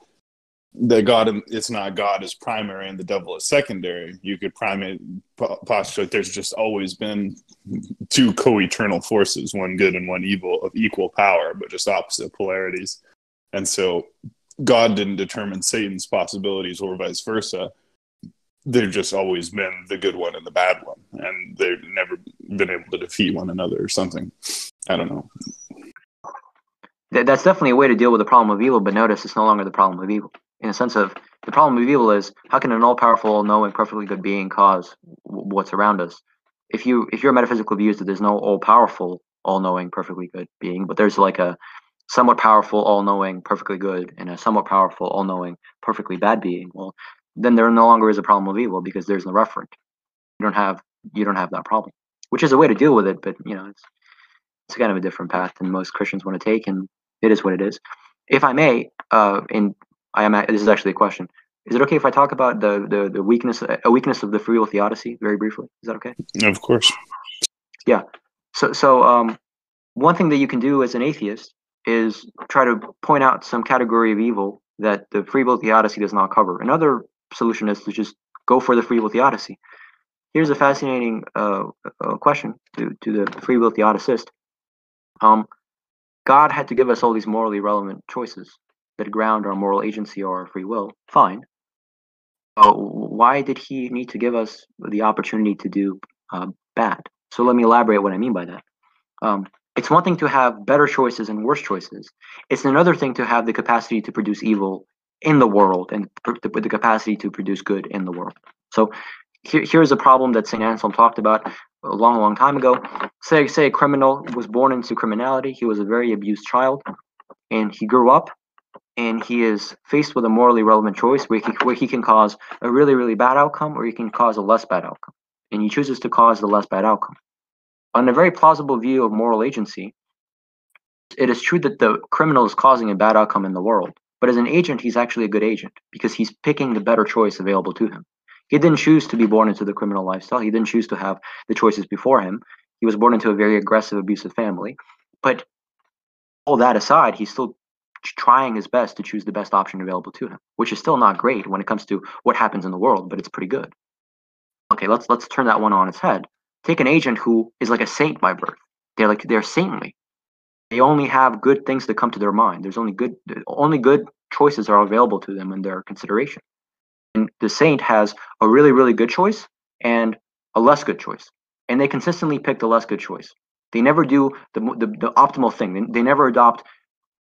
that it's not God is primary and the devil is secondary. You could postulate there's just always been two co-eternal forces, one good and one evil, of equal power, but just opposite polarities. And so God didn't determine Satan's possibilities or vice versa. They've just always been the good one and the bad one, and they've never been able to defeat one another or something. I don't know. that's definitely a way to deal with the problem of evil, but notice it's no longer the problem of evil. In a sense of, the problem of evil is, how can an all-powerful, all-knowing, perfectly good being cause what's around us? If your metaphysical view is that there's no all-powerful, all-knowing, perfectly good being, but there's like a somewhat powerful, all-knowing, perfectly good, and a somewhat powerful, all-knowing, perfectly bad being, well, then there no longer is a problem of evil, because there's no referent. You don't have that problem, which is a way to deal with it, but it's kind of a different path than most Christians want to take, and it is what it is. If I may, this is actually a question. Is it okay if I talk about the weakness, a weakness of the free will theodicy very briefly? Is that okay? Of course. Yeah. So one thing that you can do as an atheist is try to point out some category of evil that the free will theodicy does not cover. Another solution is to just go for the free will theodicy. Here's a fascinating question to the free will theodicist. God had to give us all these morally relevant choices that ground our moral agency or our free will. Fine. Why did he need to give us the opportunity to do bad? So let me elaborate what I mean by that. It's one thing to have better choices and worse choices. It's another thing to have the capacity to produce evil in the world and the capacity to produce good in the world. So here's a problem that St. Anselm talked about a long, long time ago. Say a criminal was born into criminality. He was a very abused child, and he grew up, and he is faced with a morally relevant choice where he can cause a really, really bad outcome, or he can cause a less bad outcome. And he chooses to cause the less bad outcome. On a very plausible view of moral agency, it is true that the criminal is causing a bad outcome in the world, but as an agent, he's actually a good agent because he's picking the better choice available to him. He didn't choose to be born into the criminal lifestyle. He didn't choose to have the choices before him. He was born into a very aggressive, abusive family. But all that aside, he's still trying his best to choose the best option available to him, which is still not great when it comes to what happens in the world, but it's pretty good. Okay, let's turn that one on its head. Take an agent who is like a saint by birth. They're saintly. They only have good things to come to their mind. There's only good choices are available to them in their consideration. And the saint has a really, really good choice and a less good choice. And they consistently pick the less good choice. They never do the optimal thing. They never adopt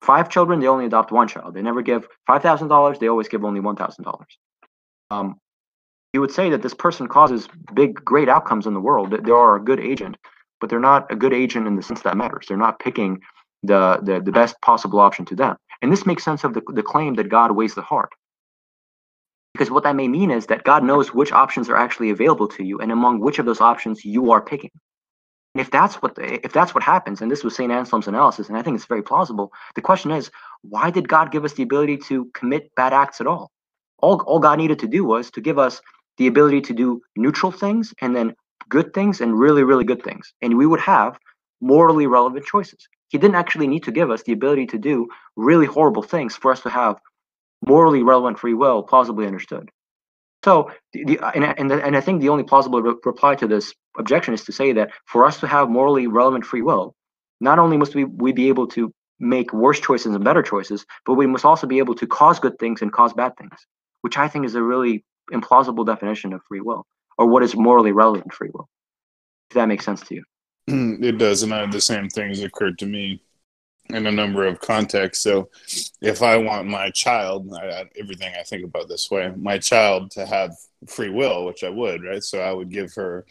5 children, they only adopt 1 child. They never give $5,000, they always give only $1,000. You would say that this person causes big, great outcomes in the world. That they are a good agent, but they're not a good agent in the sense that matters. They're not picking the best possible option to them. And this makes sense of the claim that God weighs the heart. Because what that may mean is that God knows which options are actually available to you and among which of those options you are picking. And if that's what happens, and this was St. Anselm's analysis, and I think it's very plausible, the question is, why did God give us the ability to commit bad acts at all? All God needed to do was to give us the ability to do neutral things and then good things and really, really good things. And we would have morally relevant choices. He didn't actually need to give us the ability to do really horrible things for us to have morally relevant free will plausibly understood. So, and I think the only plausible reply to this objection is to say that for us to have morally relevant free will, not only must we be able to make worse choices and better choices, but we must also be able to cause good things and cause bad things, which I think is a really implausible definition of free will, or what is morally relevant free will. If that makes sense to you. It does, and the same things occurred to me in a number of contexts. So if I want my child, everything I think about this way, my child to have free will, which I would, right? So I would give her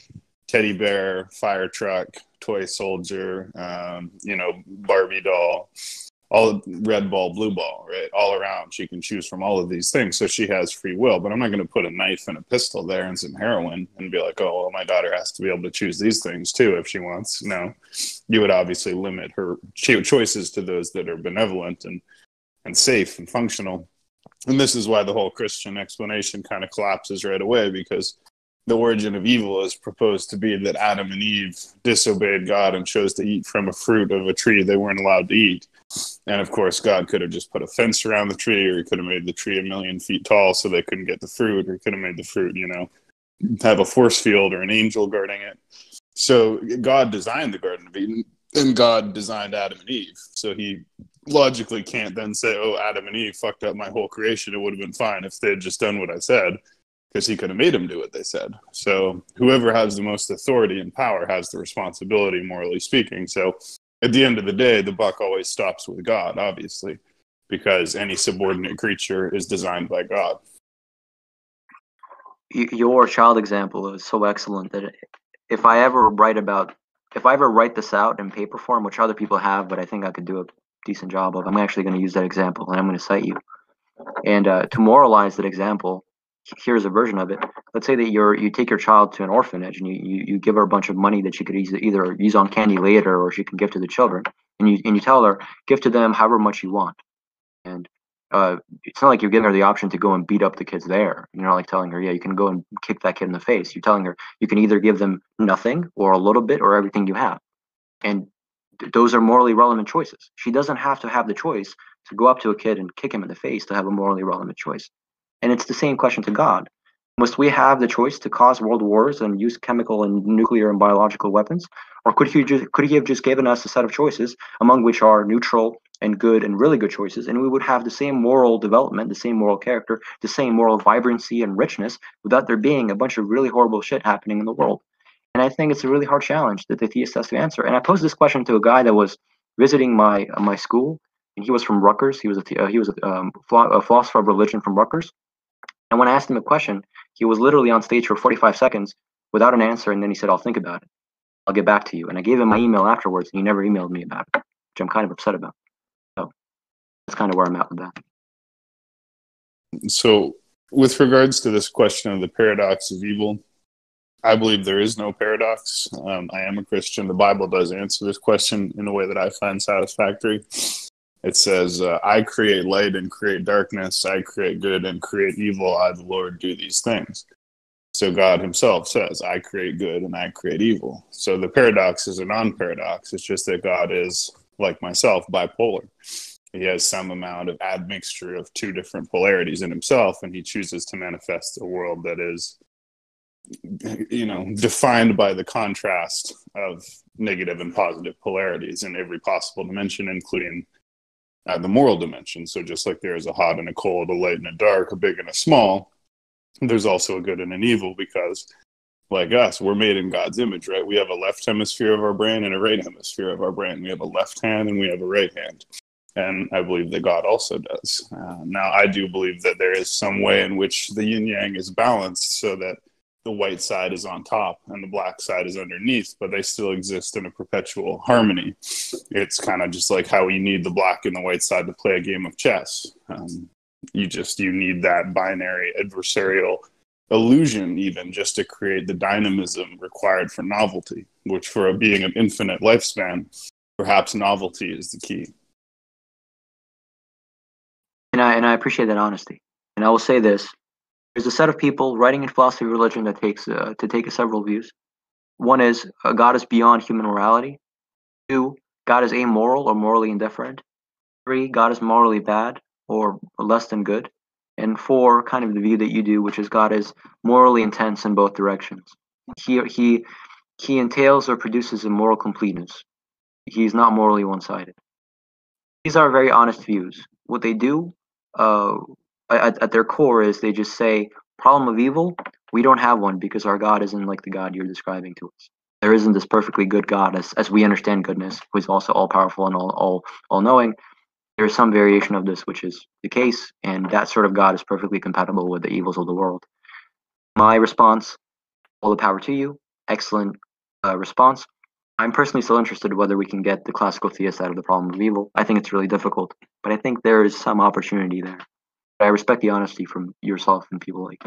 teddy bear, fire truck, toy soldier, Barbie doll, all red ball, blue ball, right? All around. She can choose from all of these things. So she has free will, but I'm not going to put a knife and a pistol there and some heroin and be like, oh, well, my daughter has to be able to choose these things too if she wants. No, you would obviously limit her choices to those that are benevolent and safe and functional. And this is why the whole Christian explanation kind of collapses right away, because the origin of evil is proposed to be that Adam and Eve disobeyed God and chose to eat from a fruit of a tree they weren't allowed to eat. And of course, God could have just put a fence around the tree, or he could have made the tree 1,000,000 feet tall so they couldn't get the fruit, or he could have made the fruit, have a force field or an angel guarding it. So God designed the Garden of Eden, and God designed Adam and Eve. So he logically can't then say, oh, Adam and Eve fucked up my whole creation. It would have been fine if they had just done what I said, because he could have made them do what they said. So whoever has the most authority and power has the responsibility, morally speaking. So at the end of the day, the buck always stops with God, obviously, because any subordinate creature is designed by God. Your child example is so excellent that if I ever write this out in paper form, which other people have, but I think I could do a decent job of, I'm actually going to use that example and I'm going to cite you. And to moralize that example, here's a version of it. Let's say that you take your child to an orphanage and you give her a bunch of money that she could either use on candy later or she can give to the children. And you tell her, give to them however much you want. And it's not like you're giving her the option to go and beat up the kids there. You're not like telling her, yeah, you can go and kick that kid in the face. You're telling her you can either give them nothing or a little bit or everything you have. And those are morally relevant choices. She doesn't have to have the choice to go up to a kid and kick him in the face to have a morally relevant choice. And it's the same question to God. Must we have the choice to cause world wars and use chemical and nuclear and biological weapons? Or could he have just given us a set of choices, among which are neutral and good and really good choices, and we would have the same moral development, the same moral character, the same moral vibrancy and richness without there being a bunch of really horrible shit happening in the world? And I think it's a really hard challenge that the theist has to answer. And I posed this question to a guy that was visiting my school, and he was from Rutgers. He was a philosopher of religion from Rutgers. And when I asked him a question, he was literally on stage for 45 seconds without an answer, and then he said, "I'll think about it. I'll get back to you." And I gave him my email afterwards, and he never emailed me about it, which I'm kind of upset about. So that's kind of where I'm at with that. So with regards to this question of the paradox of evil, I believe there is no paradox. I am a Christian. The Bible does answer this question in a way that I find satisfactory. It says, I create light and create darkness. I create good and create evil. I, the Lord, do these things. So God himself says, I create good and I create evil. So the paradox is a non-paradox. It's just that God is, like myself, bipolar. He has some amount of admixture of two different polarities in himself, and he chooses to manifest a world that is, defined by the contrast of negative and positive polarities in every possible dimension, including the moral dimension. So just like there is a hot and a cold, a light and a dark, a big and a small, there's also a good and an evil, because like us, we're made in God's image, right? We have a left hemisphere of our brain and a right hemisphere of our brain. We have a left hand and we have a right hand. And I believe that God also does. Now, I do believe that there is some way in which the yin yang is balanced so that the white side is on top and the black side is underneath, but they still exist in a perpetual harmony. It's kind of just like how you need the black and the white side to play a game of chess. You need that binary adversarial illusion even just to create the dynamism required for novelty, which for a being of infinite lifespan, perhaps novelty is the key. And I appreciate that honesty. And I will say this. There's a set of people writing in philosophy of religion that takes to take several views. One is God is beyond human morality. 2, God is amoral or morally indifferent. 3, God is morally bad or less than good. And 4, kind of the view that you do, which is God is morally intense in both directions. He entails or produces a moral completeness. He's not morally one-sided. These are very honest views. What they do, at their core, is they just say, problem of evil, we don't have one because our God isn't like the God you're describing to us. There isn't this perfectly good God as we understand goodness, who is also all-powerful and all-knowing. There's some variation of this, which is the case, and that sort of God is perfectly compatible with the evils of the world. My response, all the power to you, excellent response. I'm personally still interested whether we can get the classical theist out of the problem of evil. I think it's really difficult, but I think there is some opportunity there. But I respect the honesty from yourself and people like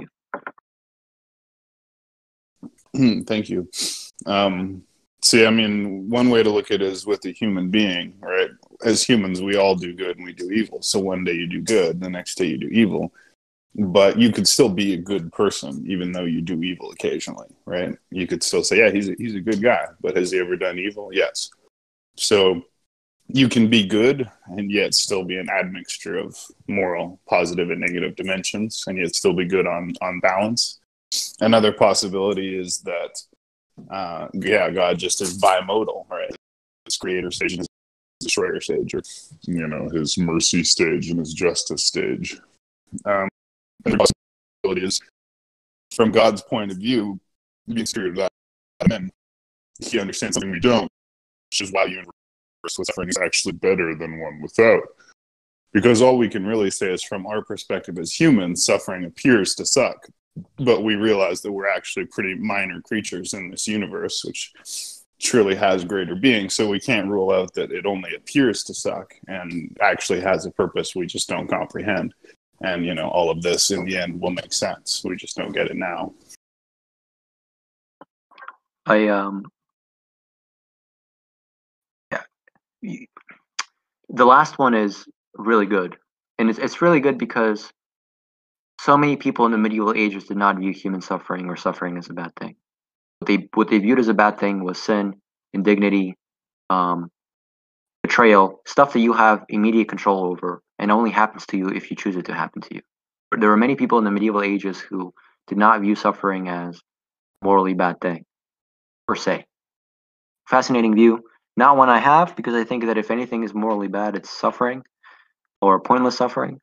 you. Thank you. See, I mean, one way to look at it is with the human being, right? As humans, we all do good and we do evil. So one day you do good, the next day you do evil. But you could still be a good person, even though you do evil occasionally, right? You could still say, yeah, he's a good guy, but has he ever done evil? Yes. So you can be good and yet still be an admixture of moral, positive, and negative dimensions, and yet still be good on balance. Another possibility is that, God just is bimodal, right? His creator stage and his destroyer stage, or, his mercy stage and his justice stage. Another possibility is, from God's point of view, being spirit of that, and he understands something we don't, which is why the universe with suffering is actually better than one without. Because all we can really say is from our perspective as humans, suffering appears to suck. But we realize that we're actually pretty minor creatures in this universe, which truly has greater being. So we can't rule out that it only appears to suck and actually has a purpose we just don't comprehend. And, you know, all of this in the end will make sense. We just don't get it now. The last one is really good. And it's really good because so many people in the medieval ages did not view human suffering or suffering as a bad thing. What they viewed as a bad thing was sin, indignity, betrayal, stuff that you have immediate control over and only happens to you if you choose it to happen to you. There were many people in the medieval ages who did not view suffering as a morally bad thing, per se. Fascinating view. Not one I have, because I think that if anything is morally bad, it's suffering or pointless suffering.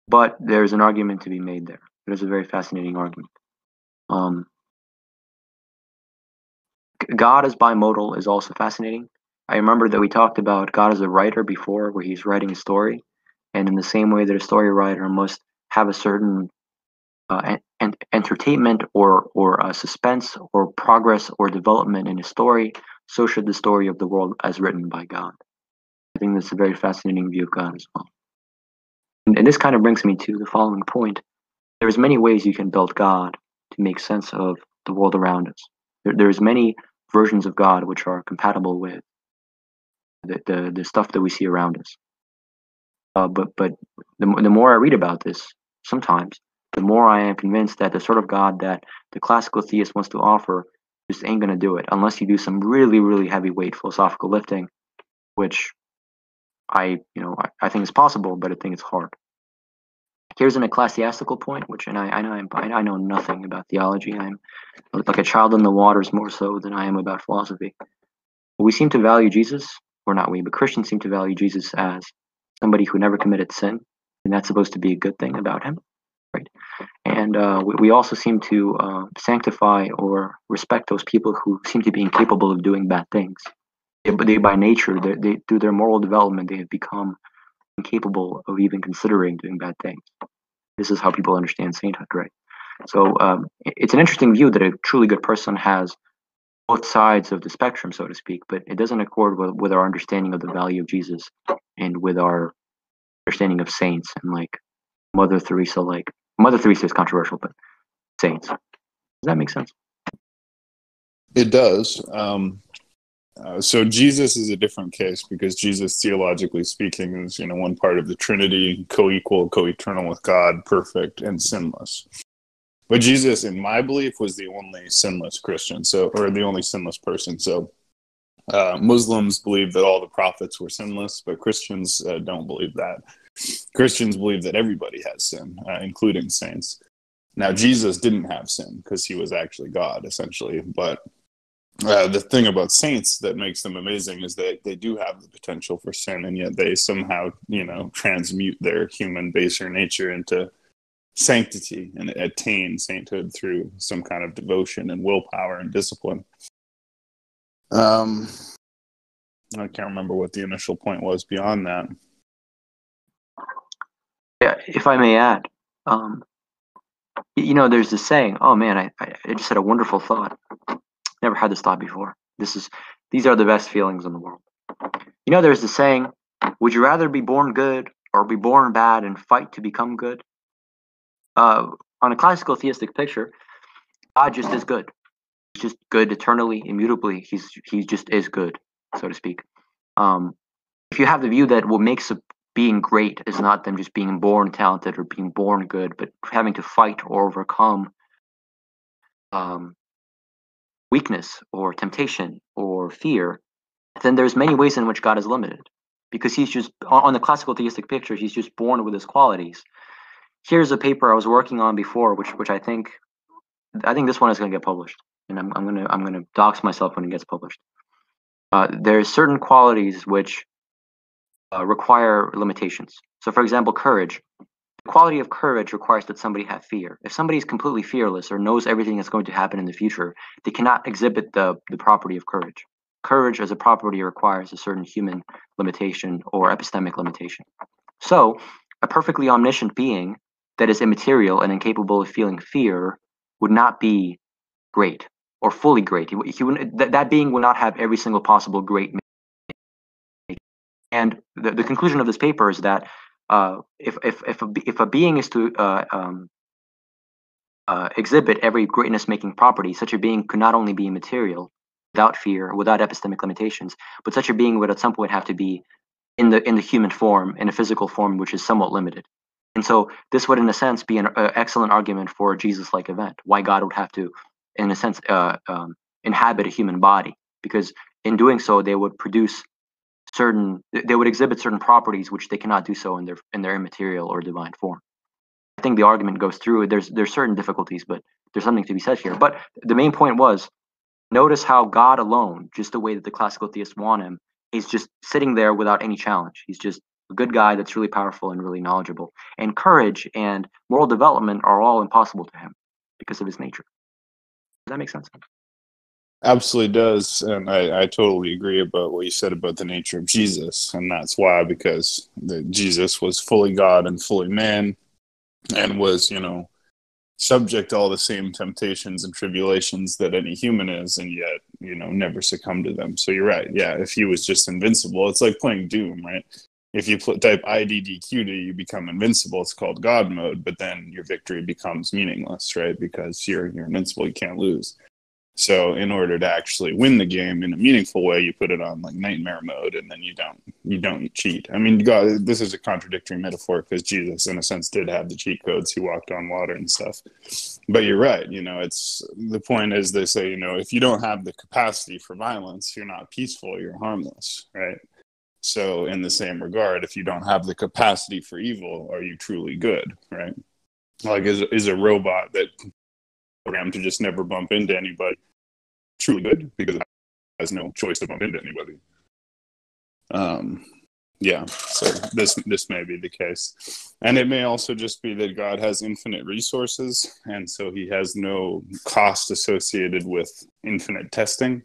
But there's an argument to be made there. There's a very fascinating argument. God as bimodal is also fascinating. I remember that we talked about God as a writer before, where he's writing a story. And in the same way that a story writer must have a certain entertainment or suspense or progress or development in a story, so should the story of the world as written by God. I think that's a very fascinating view of God as well. And this kind of brings me to the following point. There's many ways you can build God to make sense of the world around us. There's many versions of God which are compatible with the stuff that we see around us. But the more I read about this, sometimes, the more I am convinced that the sort of God that the classical theist wants to offer just ain't gonna do it unless you do some really, really heavyweight philosophical lifting, which I think is possible, but I think it's hard. Here's an ecclesiastical point, which, and I know nothing about theology. I'm like a child in the waters more so than I am about philosophy. We seem to value Jesus, or not we, but Christians seem to value Jesus as somebody who never committed sin, and that's supposed to be a good thing about him, right? And we also seem to sanctify or respect those people who seem to be incapable of doing bad things. They by nature, they through their moral development, they have become incapable of even considering doing bad things. This is how people understand sainthood, right? So it's an interesting view that a truly good person has both sides of the spectrum, so to speak, but it doesn't accord with our understanding of the value of Jesus and with our understanding of saints and like Mother Teresa. Like Mother Teresa is controversial, but saints. Does that make sense? It does. So Jesus is a different case because Jesus, theologically speaking, is one part of the Trinity, co-equal, co-eternal with God, perfect and sinless. But Jesus, in my belief, was the only sinless Christian, or the only sinless person. So Muslims believe that all the prophets were sinless, but Christians don't believe that. Christians believe that everybody has sin, including saints. Now, Jesus didn't have sin because he was actually God, essentially, but the thing about saints that makes them amazing is that they do have the potential for sin, and yet they somehow, transmute their human baser nature into sanctity and attain sainthood through some kind of devotion and willpower and discipline. I can't remember what the initial point was beyond that. Yeah, if I may add, there's this saying. Oh man, I just had a wonderful thought. Never had this thought before. These are the best feelings in the world. There's the saying, would you rather be born good or be born bad and fight to become good? On a classical theistic picture, God just is good. He's just good eternally, immutably. He just is good, so to speak. If you have the view that what makes a being great is not them just being born talented or being born good, but having to fight or overcome weakness or temptation or fear, then there's many ways in which God is limited, because he's just on the classical theistic picture, he's just born with his qualities. Here's a paper I was working on before, which I think this one is going to get published, and I'm gonna dox myself when it gets published. There's certain qualities which require limitations. So, for example, courage. The quality of courage requires that somebody have fear. If somebody is completely fearless or knows everything that's going to happen in the future, they cannot exhibit the property of courage. courage as a property requires a certain human limitation or epistemic limitation. So, a perfectly omniscient being that is immaterial and incapable of feeling fear would not be great or fully great. That being would not have every single possible great. And the conclusion of this paper is that if a being is to exhibit every greatness-making property, such a being could not only be immaterial, without fear, without epistemic limitations, but such a being would at some point have to be in the human form, in a physical form, which is somewhat limited. And so this would, in a sense, be an excellent argument for a Jesus-like event. Why God would have to, in a sense, inhabit a human body, because in doing so, they would exhibit certain properties which they cannot do so in their immaterial or divine form. I think the argument goes through. There's certain difficulties, but there's something to be said here. But the main point was, notice how God alone, just the way that the classical theists want him, is just sitting there without any challenge. He's just a good guy that's really powerful and really knowledgeable. And courage and moral development are all impossible to him because of his nature. Does that make sense? Absolutely does. And I totally agree about what you said about the nature of Jesus. And that's why, because Jesus was fully God and fully man and was, subject to all the same temptations and tribulations that any human is, and yet, never succumb to them. So you're right. Yeah, if he was just invincible, it's like playing Doom, right? If you type IDDQ to you become invincible, it's called God mode, but then your victory becomes meaningless, right? Because you're invincible, you can't lose. So in order to actually win the game in a meaningful way, you put it on like nightmare mode, and then you don't cheat. I mean, God, this is a contradictory metaphor because Jesus, in a sense, did have the cheat codes. He walked on water and stuff. But you're right. It's the point is they say, if you don't have the capacity for violence, you're not peaceful. You're harmless, right? So in the same regard, if you don't have the capacity for evil, are you truly good, right? Like is a robot that programmed to just never bump into anybody truly good because it has no choice to bump into anybody? Yeah, so this may be the case. And it may also just be that God has infinite resources, and so he has no cost associated with infinite testing.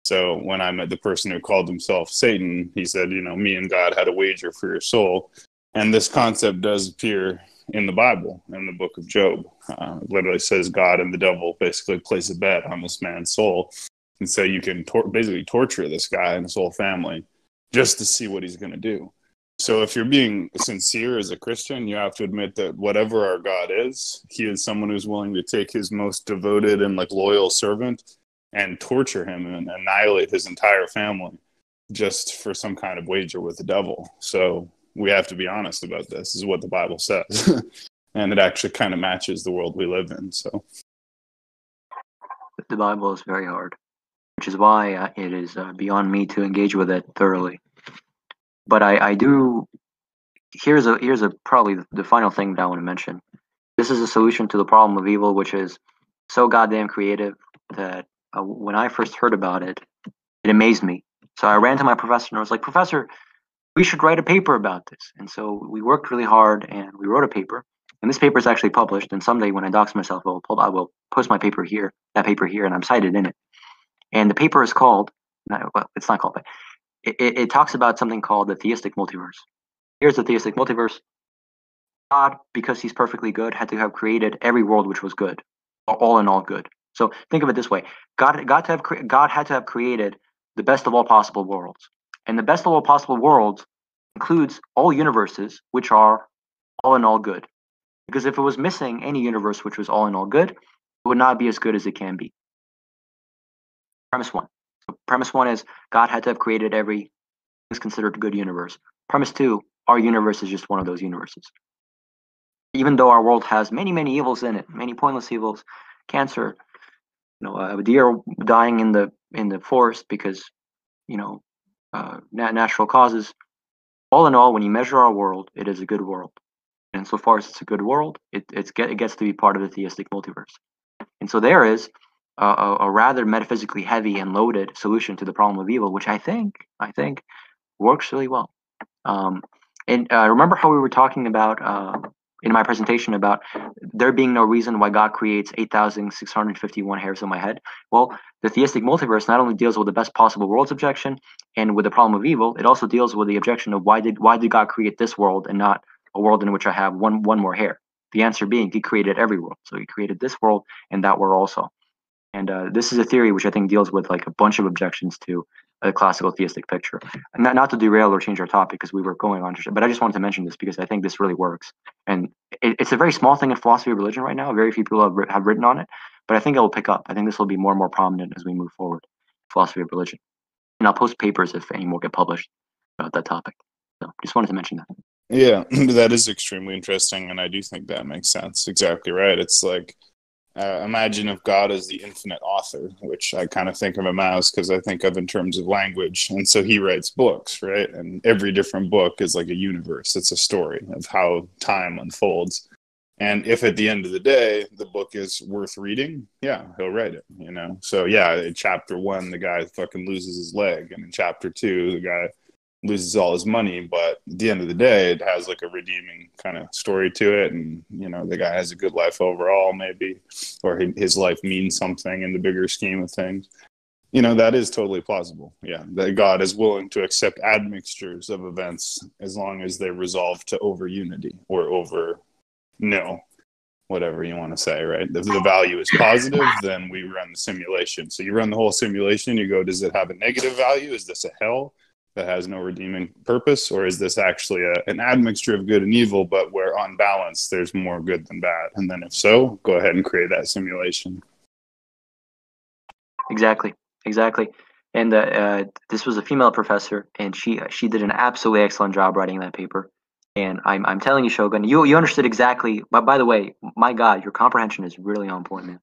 So when I met the person who called himself Satan, he said, me and God had a wager for your soul. And this concept does appear in the Bible, in the book of Job. Literally says God and the devil basically place a bet on this man's soul. And so you can basically torture this guy and his whole family just to see what he's going to do. So if you're being sincere as a Christian, you have to admit that whatever our God is, he is someone who's willing to take his most devoted and loyal servant and torture him and annihilate his entire family just for some kind of wager with the devil. So we have to be honest about this. This is what the Bible says. And it actually kind of matches the world we live in. So the Bible is very hard, which is why it is beyond me to engage with it thoroughly. But I do. Here's a probably the final thing that I want to mention. This is a solution to the problem of evil, which is so goddamn creative that when I first heard about it, it amazed me. So I ran to my professor and I was like, Professor, we should write a paper about this. And so we worked really hard and we wrote a paper. And this paper is actually published. And someday when I dox myself, I will post my paper here, that paper here, and I'm cited in it. And the paper is called, well, it's not called, but it talks about something called the theistic multiverse. Here's the theistic multiverse. God, because he's perfectly good, had to have created every world which was good, all in all good. So think of it this way: God had to have created the best of all possible worlds, and the best of all possible worlds includes all universes which are all in all good. Because if it was missing any universe which was all in all good, it would not be as good as it can be. Premise one. So premise one is God had to have created every is considered a good universe. Premise two: our universe is just one of those universes. Even though our world has many, many evils in it, many pointless evils, cancer, a deer dying in the forest because natural causes. All in all, when you measure our world, it is a good world, and so far as it's a good world, it gets to be part of the theistic multiverse. And so there is a rather metaphysically heavy and loaded solution to the problem of evil, which I think works really well. And remember how we were talking about in my presentation about there being no reason why God creates 8,651 hairs on my head. Well, the theistic multiverse not only deals with the best possible worlds objection and with the problem of evil, it also deals with the objection of why did God create this world and not a world in which I have one more hair? The answer being he created every world. So he created this world and that world also. And this is a theory which I think deals with like a bunch of objections to a classical theistic picture. And not to derail or change our topic because we were going on, but I just wanted to mention this because I think this really works. And it's a very small thing in philosophy of religion right now. Very few people have written on it, but I think it will pick up. I think this will be more and more prominent as we move forward. Philosophy of religion. And I'll post papers if any more get published about that topic. So just wanted to mention that. Yeah, that is extremely interesting, and I do think that makes sense. Exactly right. It's like, imagine if God is the infinite author, which I kind of think of him as because I think of in terms of language. And so he writes books, right? And every different book is like a universe. It's a story of how time unfolds. And if at the end of the day, the book is worth reading, yeah, he'll write it, you know? So yeah, in chapter 1, the guy fucking loses his leg. And in chapter 2, the guy loses all his money, but at the end of the day it has like a redeeming kind of story to it, and you know the guy has a good life overall maybe, or his life means something in the bigger scheme of things. You know, that is totally plausible. Yeah, that God is willing to accept admixtures of events as long as they resolve to over unity or over whatever you want to say, right? If the value is positive, then we run the simulation. So you run the whole simulation, you go, does it have a negative value? Is this a hell that has no redeeming purpose, or is this actually an admixture of good and evil, but where on balance there's more good than bad? And then if so, go ahead and create that simulation. Exactly. And this was a female professor, and she did an absolutely excellent job writing that paper. And I'm telling you, Shogun, you understood exactly. But by the way, my God, your comprehension is really on point, man.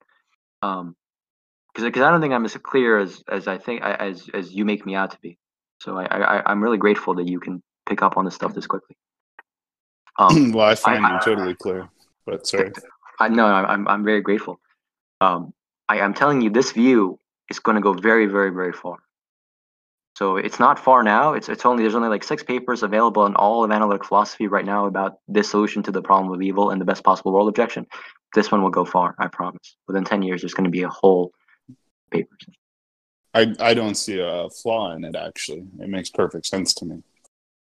Because I don't think I'm as clear as I think as you make me out to be. So I'm really grateful that you can pick up on this stuff this quickly. Well, I find you totally clear, but sorry. I'm very grateful. I'm telling you, this view is going to go very, very, very far. So it's not far now. There's only like 6 papers available in all of analytic philosophy right now about this solution to the problem of evil and the best possible world objection. This one will go far, I promise. Within 10 years, there's going to be a whole papers. I don't see a flaw in it, actually. It makes perfect sense to me.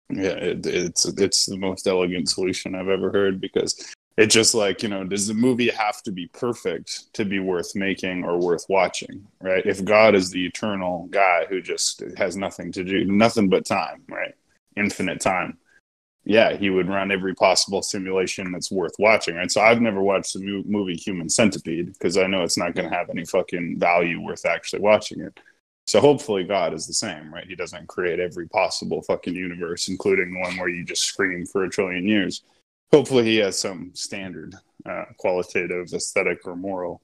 Yeah, it's the most elegant solution I've ever heard, because it's just like, you know, does the movie have to be perfect to be worth making or worth watching, right? If God is the eternal guy who just has nothing to do, nothing but time, right? Infinite time. Yeah, he would run every possible simulation that's worth watching, right? So I've never watched the movie Human Centipede because I know it's not going to have any fucking value worth actually watching it. So hopefully God is the same, right? He doesn't create every possible fucking universe, including the one where you just scream for 1 trillion years. Hopefully he has some standard, qualitative, aesthetic, or moral,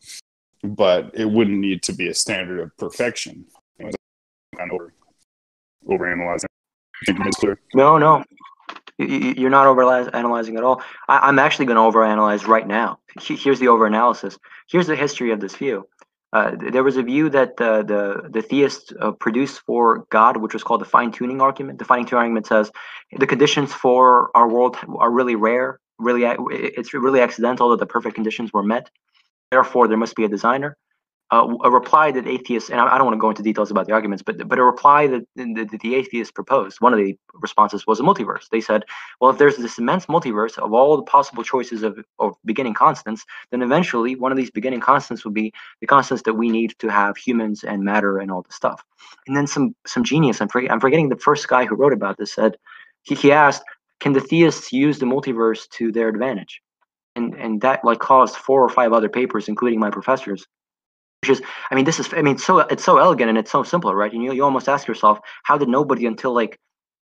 but it wouldn't need to be a standard of perfection. Kind of overanalyzing. It's clear. No. You're not overanalyzing at all. I'm actually going to overanalyze right now. Here's the overanalysis. Here's the history of this view. There was a view that the theists produced for God, which was called the fine-tuning argument. The fine-tuning argument says the conditions for our world are really rare. It's really accidental that the perfect conditions were met. Therefore, there must be a designer. A reply that atheists, and I don't want to go into details about the arguments, but a reply that the atheists proposed, one of the responses was a multiverse. They said, well, if there's this immense multiverse of all the possible choices of beginning constants, then eventually one of these beginning constants will be the constants that we need to have humans and matter and all this stuff. And then some genius, I'm forgetting the first guy who wrote about this, said, he asked, can the theists use the multiverse to their advantage? And that like caused 4 or 5 other papers, including my professors. Which is, it's so elegant and it's so simple, right? And you almost ask yourself, how did nobody until like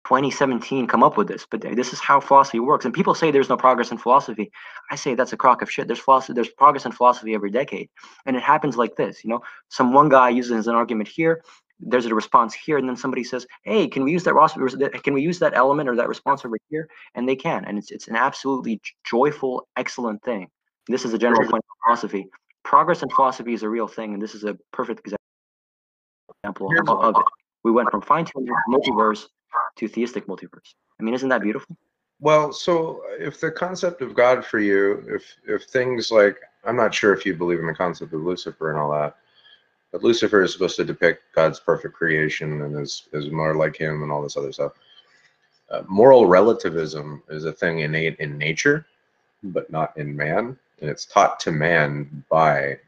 2017 come up with this? But this is how philosophy works. And people say there's no progress in philosophy. I say that's a crock of shit. There's progress in philosophy every decade, and it happens like this. You know, one guy uses an argument here, there's a response here, and then somebody says, hey, can we use that can we use that element or that response over here? And they can, and it's an absolutely joyful, excellent thing. This is a general point of philosophy. Progress in philosophy is a real thing, and this is a perfect example of it. We went from fine-tuning multiverse to theistic multiverse. I mean, isn't that beautiful? Well, so if the concept of God for you, if things like, I'm not sure if you believe in the concept of Lucifer and all that, but Lucifer is supposed to depict God's perfect creation and is more like him and all this other stuff. Moral relativism is a thing innate in nature, but not in man, and it's taught to man by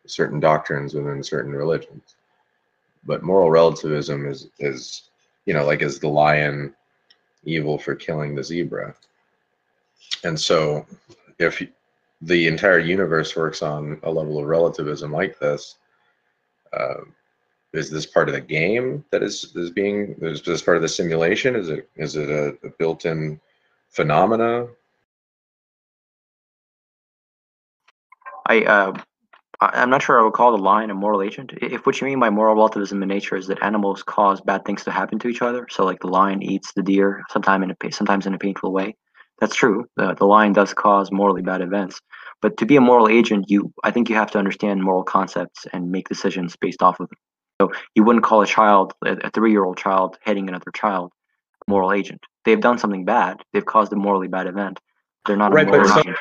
certain doctrines within certain religions. But moral relativism is like, is the lion evil for killing the zebra? And so if the entire universe works on a level of relativism like this, uh, is this part of the game that is this part of the simulation? Is it a built-in phenomena? I'm not sure I would call the lion a moral agent. If what you mean by moral relativism in nature is that animals cause bad things to happen to each other, so like the lion eats the deer, sometimes in a painful way, that's true. The lion does cause morally bad events. But to be a moral agent, I think you have to understand moral concepts and make decisions based off of them. So you wouldn't call a 3-year-old child hitting another child, a moral agent. They've done something bad. They've caused a morally bad event. They're not a Right, but moral so agent.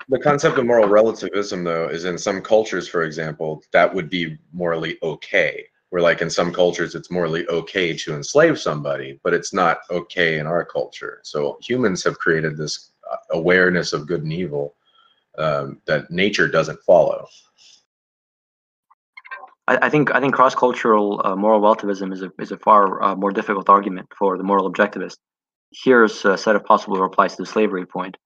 the concept of moral relativism, though, is in some cultures, for example, that would be morally okay. Where, like, in some cultures, it's morally okay to enslave somebody, but it's not okay in our culture. So humans have created this awareness of good and evil that nature doesn't follow. I think cross-cultural moral relativism is a far more difficult argument for the moral objectivist. Here's a set of possible replies to the slavery point.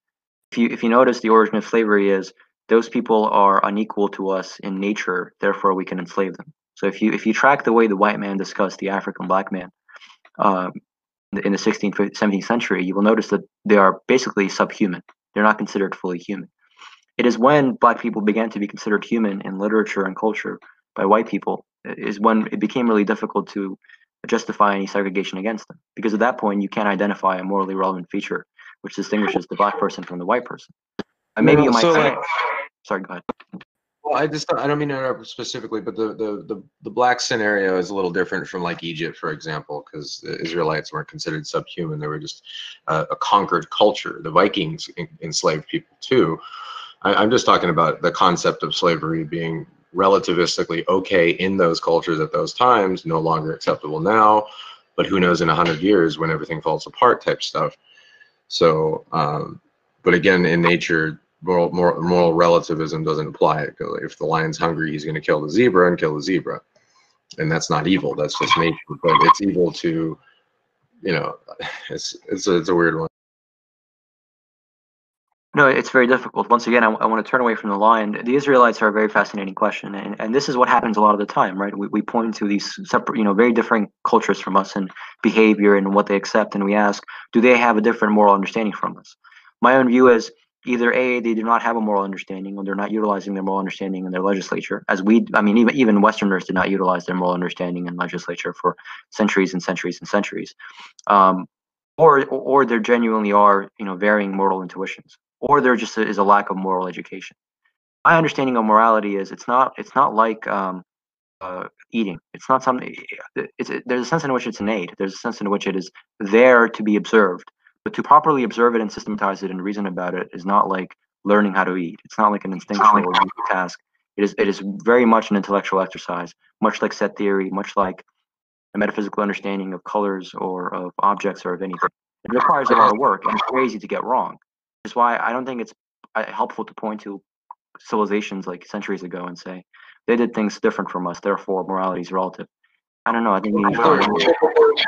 If you notice, the origin of slavery is those people are unequal to us in nature, therefore we can enslave them. So if you track the way the white man discussed the African black man uh, in the 16th, 17th century, you will notice that they are basically subhuman. They're not considered fully human. It is when black people began to be considered human in literature and culture by white people is when it became really difficult to justify any segregation against them. Because at that point, you can't identify a morally relevant feature which distinguishes the black person from the white person. And maybe you might So, say, like, sorry, go ahead. well, I don't mean to interrupt specifically, but the black scenario is a little different from, like, Egypt, for example, because the Israelites weren't considered subhuman. They were just a conquered culture. The Vikings enslaved people too. I'm just talking about the concept of slavery being relativistically okay in those cultures at those times, no longer acceptable now, but who knows in 100 years when everything falls apart type stuff. So, but again, in nature, moral relativism doesn't apply. If the lion's hungry, he's going to kill the zebra and kill the zebra. And that's not evil. That's just nature. But it's evil to, it's a weird one. No, it's very difficult. Once again, I want to turn away from the line. The Israelites are a very fascinating question, and this is what happens a lot of the time, right? We point to these separate, very different cultures from us and behavior and what they accept, and we ask, do they have a different moral understanding from us? My own view is either A, they do not have a moral understanding, or they're not utilizing their moral understanding in their legislature, I mean, even Westerners did not utilize their moral understanding in legislature for centuries and centuries and centuries. Um, or there genuinely are, varying moral intuitions, or there just is a lack of moral education. My understanding of morality is it's not like eating. It's not something. There's a sense in which it's innate. There's a sense in which it is there to be observed, but to properly observe it and systematize it and reason about it is not like learning how to eat. It's not like an instinctual task. It is very much an intellectual exercise, much like set theory, much like a metaphysical understanding of colors or of objects or of anything. It requires a lot of work, and it's very easy to get wrong. Which is why I don't think it's helpful to point to civilizations like centuries ago and say they did things different from us, therefore morality is relative. I don't know. I think you need to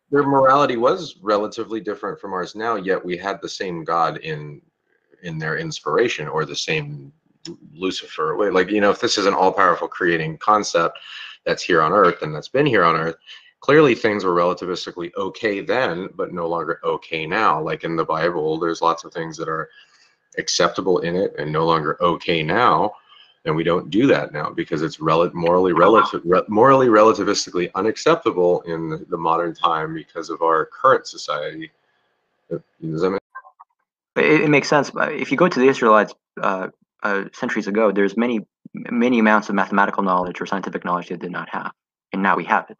Their morality was relatively different from ours now, yet we had the same God in their inspiration, or the same Lucifer. Like, if this is an all-powerful creating concept that's here on Earth and that's been here on Earth, clearly things were relativistically okay then, but no longer okay now. Like in the Bible, there's lots of things that are acceptable in it and no longer okay now. And we don't do that now because it's morally relativistically unacceptable in the modern time because of our current society. Does that make it makes sense. If you go to the Israelites centuries ago, there's many amounts of mathematical knowledge or scientific knowledge they did not have, and now we have it.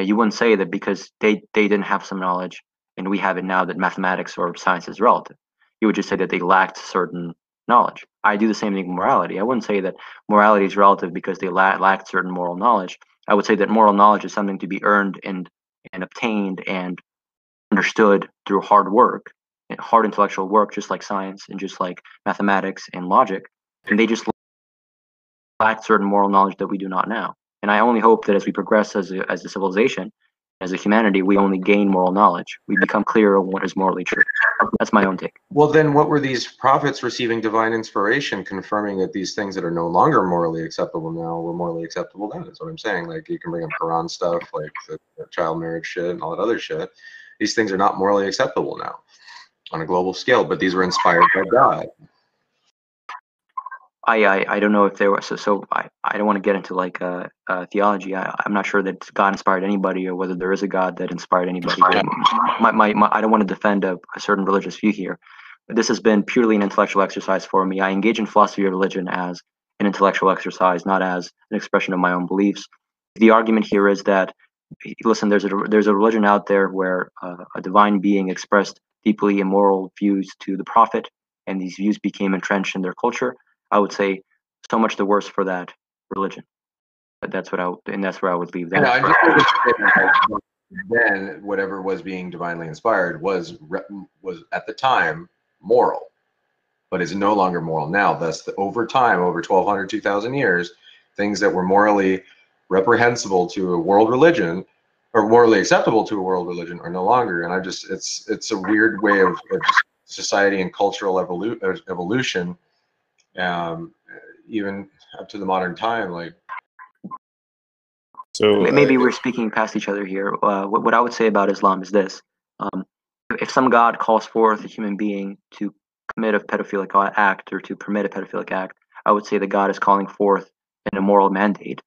You wouldn't say that because they didn't have some knowledge and we have it now that mathematics or science is relative. You would just say that they lacked certain knowledge. I do the same thing with morality. I wouldn't say that morality is relative because they lacked certain moral knowledge. I would say that moral knowledge is something to be earned and obtained and understood through hard work, and hard intellectual work, just like science and just like mathematics and logic. And they just lacked certain moral knowledge that we do not now. And I only hope that as we progress as a civilization, as a humanity, we only gain moral knowledge. We become clear on what is morally true. That's my own take. Well, then what were these prophets receiving divine inspiration confirming that these things that are no longer morally acceptable now were morally acceptable then? That's what I'm saying. Like, you can bring up Quran stuff, like the child marriage shit and all that other shit. These things are not morally acceptable now on a global scale, but these were inspired by God. I don't know if there was I don't want to get into like theology. I'm not sure that God inspired anybody or whether there is a God that inspired anybody. I don't want to defend a certain religious view here. This has been purely an intellectual exercise for me. I engage in philosophy of religion as an intellectual exercise, not as an expression of my own beliefs. The argument here is that, listen, there's a religion out there where a divine being expressed deeply immoral views to the prophet, and these views became entrenched in their culture. I would say so much the worse for that religion. But that's where I would leave that. And I just then whatever was being divinely inspired was at the time moral, but is no longer moral now. Thus, over time, over 1,200, 2,000 years, things that were morally reprehensible to a world religion or morally acceptable to a world religion are no longer. And it's a weird way of society and cultural evolution. Even up to the modern time, like. So maybe we're speaking past each other here. What I would say about Islam is this: if some God calls forth a human being to commit a pedophilic act or to permit a pedophilic act, I would say that God is calling forth an immoral mandate,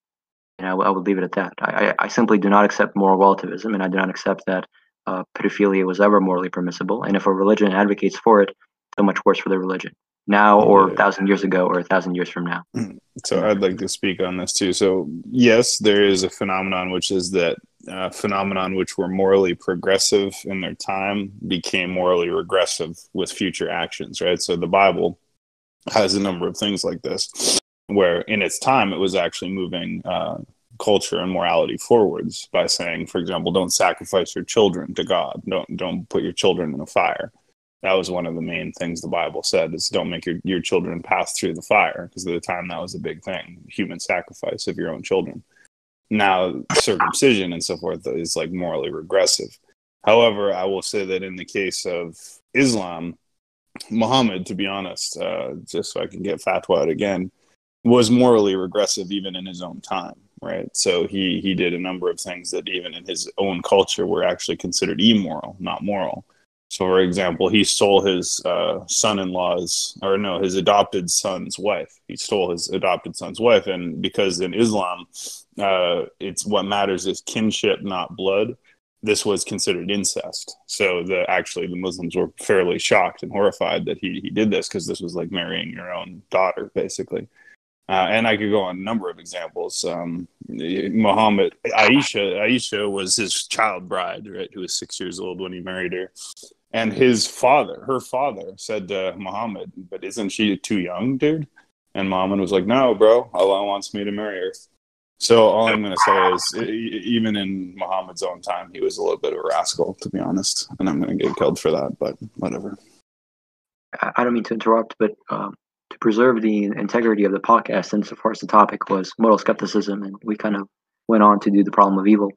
and I would leave it at that. I simply do not accept moral relativism, and I do not accept that pedophilia was ever morally permissible. And if a religion advocates for it, so much worse for the religion. Now or 1,000 years ago or 1,000 years from now. So I'd like to speak on this too. So yes, there is a phenomenon, which is that phenomenon which were morally progressive in their time became morally regressive with future actions, right? So the Bible has a number of things like this, where in its time it was actually moving culture and morality forwards by saying, for example, don't sacrifice your children to God. Don't put your children in a fire. That was one of the main things the Bible said, is don't make your children pass through the fire, because at the time that was a big thing, human sacrifice of your own children. Now, circumcision and so forth is like morally regressive. However, I will say that in the case of Islam, Muhammad, to be honest, just so I can get fatwa out again, was morally regressive even in his own time, right? So he did a number of things that even in his own culture were actually considered immoral, not moral. So, for example, he stole his his adopted son's wife. He stole his adopted son's wife. And because in Islam, it's what matters is kinship, not blood, this was considered incest. So the Muslims were fairly shocked and horrified that he did this, because this was like marrying your own daughter, basically. And I could go on a number of examples. Muhammad, Aisha was his child bride, right, who was 6 years old when he married her. And her father said to Muhammad, but isn't she too young, dude? And Muhammad was like, no, bro, Allah wants me to marry her. So all I'm going to say is, even in Muhammad's own time, he was a little bit of a rascal, to be honest. And I'm going to get killed for that, but whatever. I don't mean to interrupt, but to preserve the integrity of the podcast, insofar as the topic was modal skepticism, and we kind of went on to do the problem of evil,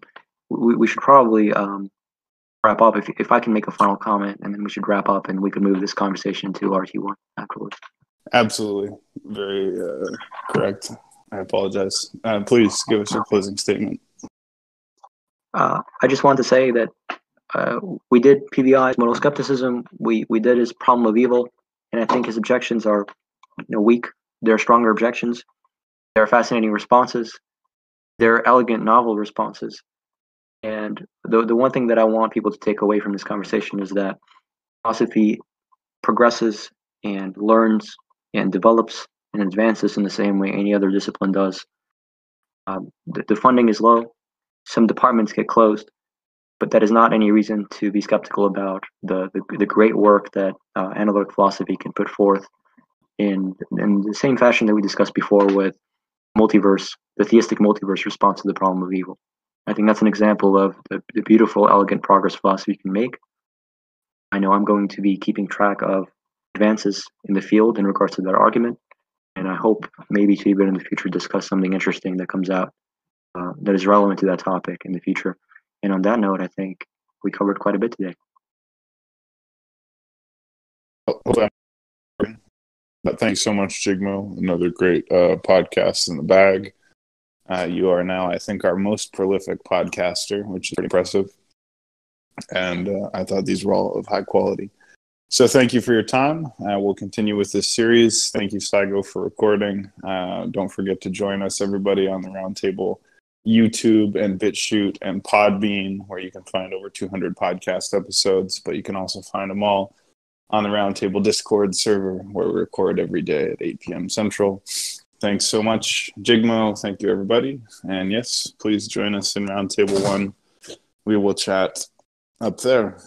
we should probably wrap up. If I can make a final comment, and then we should wrap up, and we could move this conversation to RT1 afterwards. Absolutely. Very correct. I apologize. Please give us your closing statement. I just want to say that we did PBI's modal skepticism. We did his problem of evil, and I think his objections are weak. They're stronger objections. They're fascinating responses. They're elegant, novel responses. And the one thing that I want people to take away from this conversation is that philosophy progresses and learns and develops and advances in the same way any other discipline does. The funding is low. Some departments get closed. but that is not any reason to be skeptical about the great work that analytic philosophy can put forth in the same fashion that we discussed before with multiverse, the theistic multiverse response to the problem of evil. I think that's an example of the beautiful, elegant progress philosophy can make. I know I'm going to be keeping track of advances in the field in regards to that argument, and I hope maybe to even in the future discuss something interesting that comes out that is relevant to that topic in the future. And on that note, I think we covered quite a bit today. Thanks so much, Jigmo. Another great podcast in the bag. You are now, I think, our most prolific podcaster, which is pretty impressive. And I thought these were all of high quality. So thank you for your time. We'll continue with this series. Thank you, Saigo, for recording. Don't forget to join us, everybody, on the Roundtable YouTube and BitChute and Podbean, where you can find over 200 podcast episodes, but you can also find them all on the Roundtable Discord server, where we record every day at 8 p.m. Central. Thanks so much, Jigmo. Thank you, everybody. And yes, please join us in Roundtable 1. We will chat up there.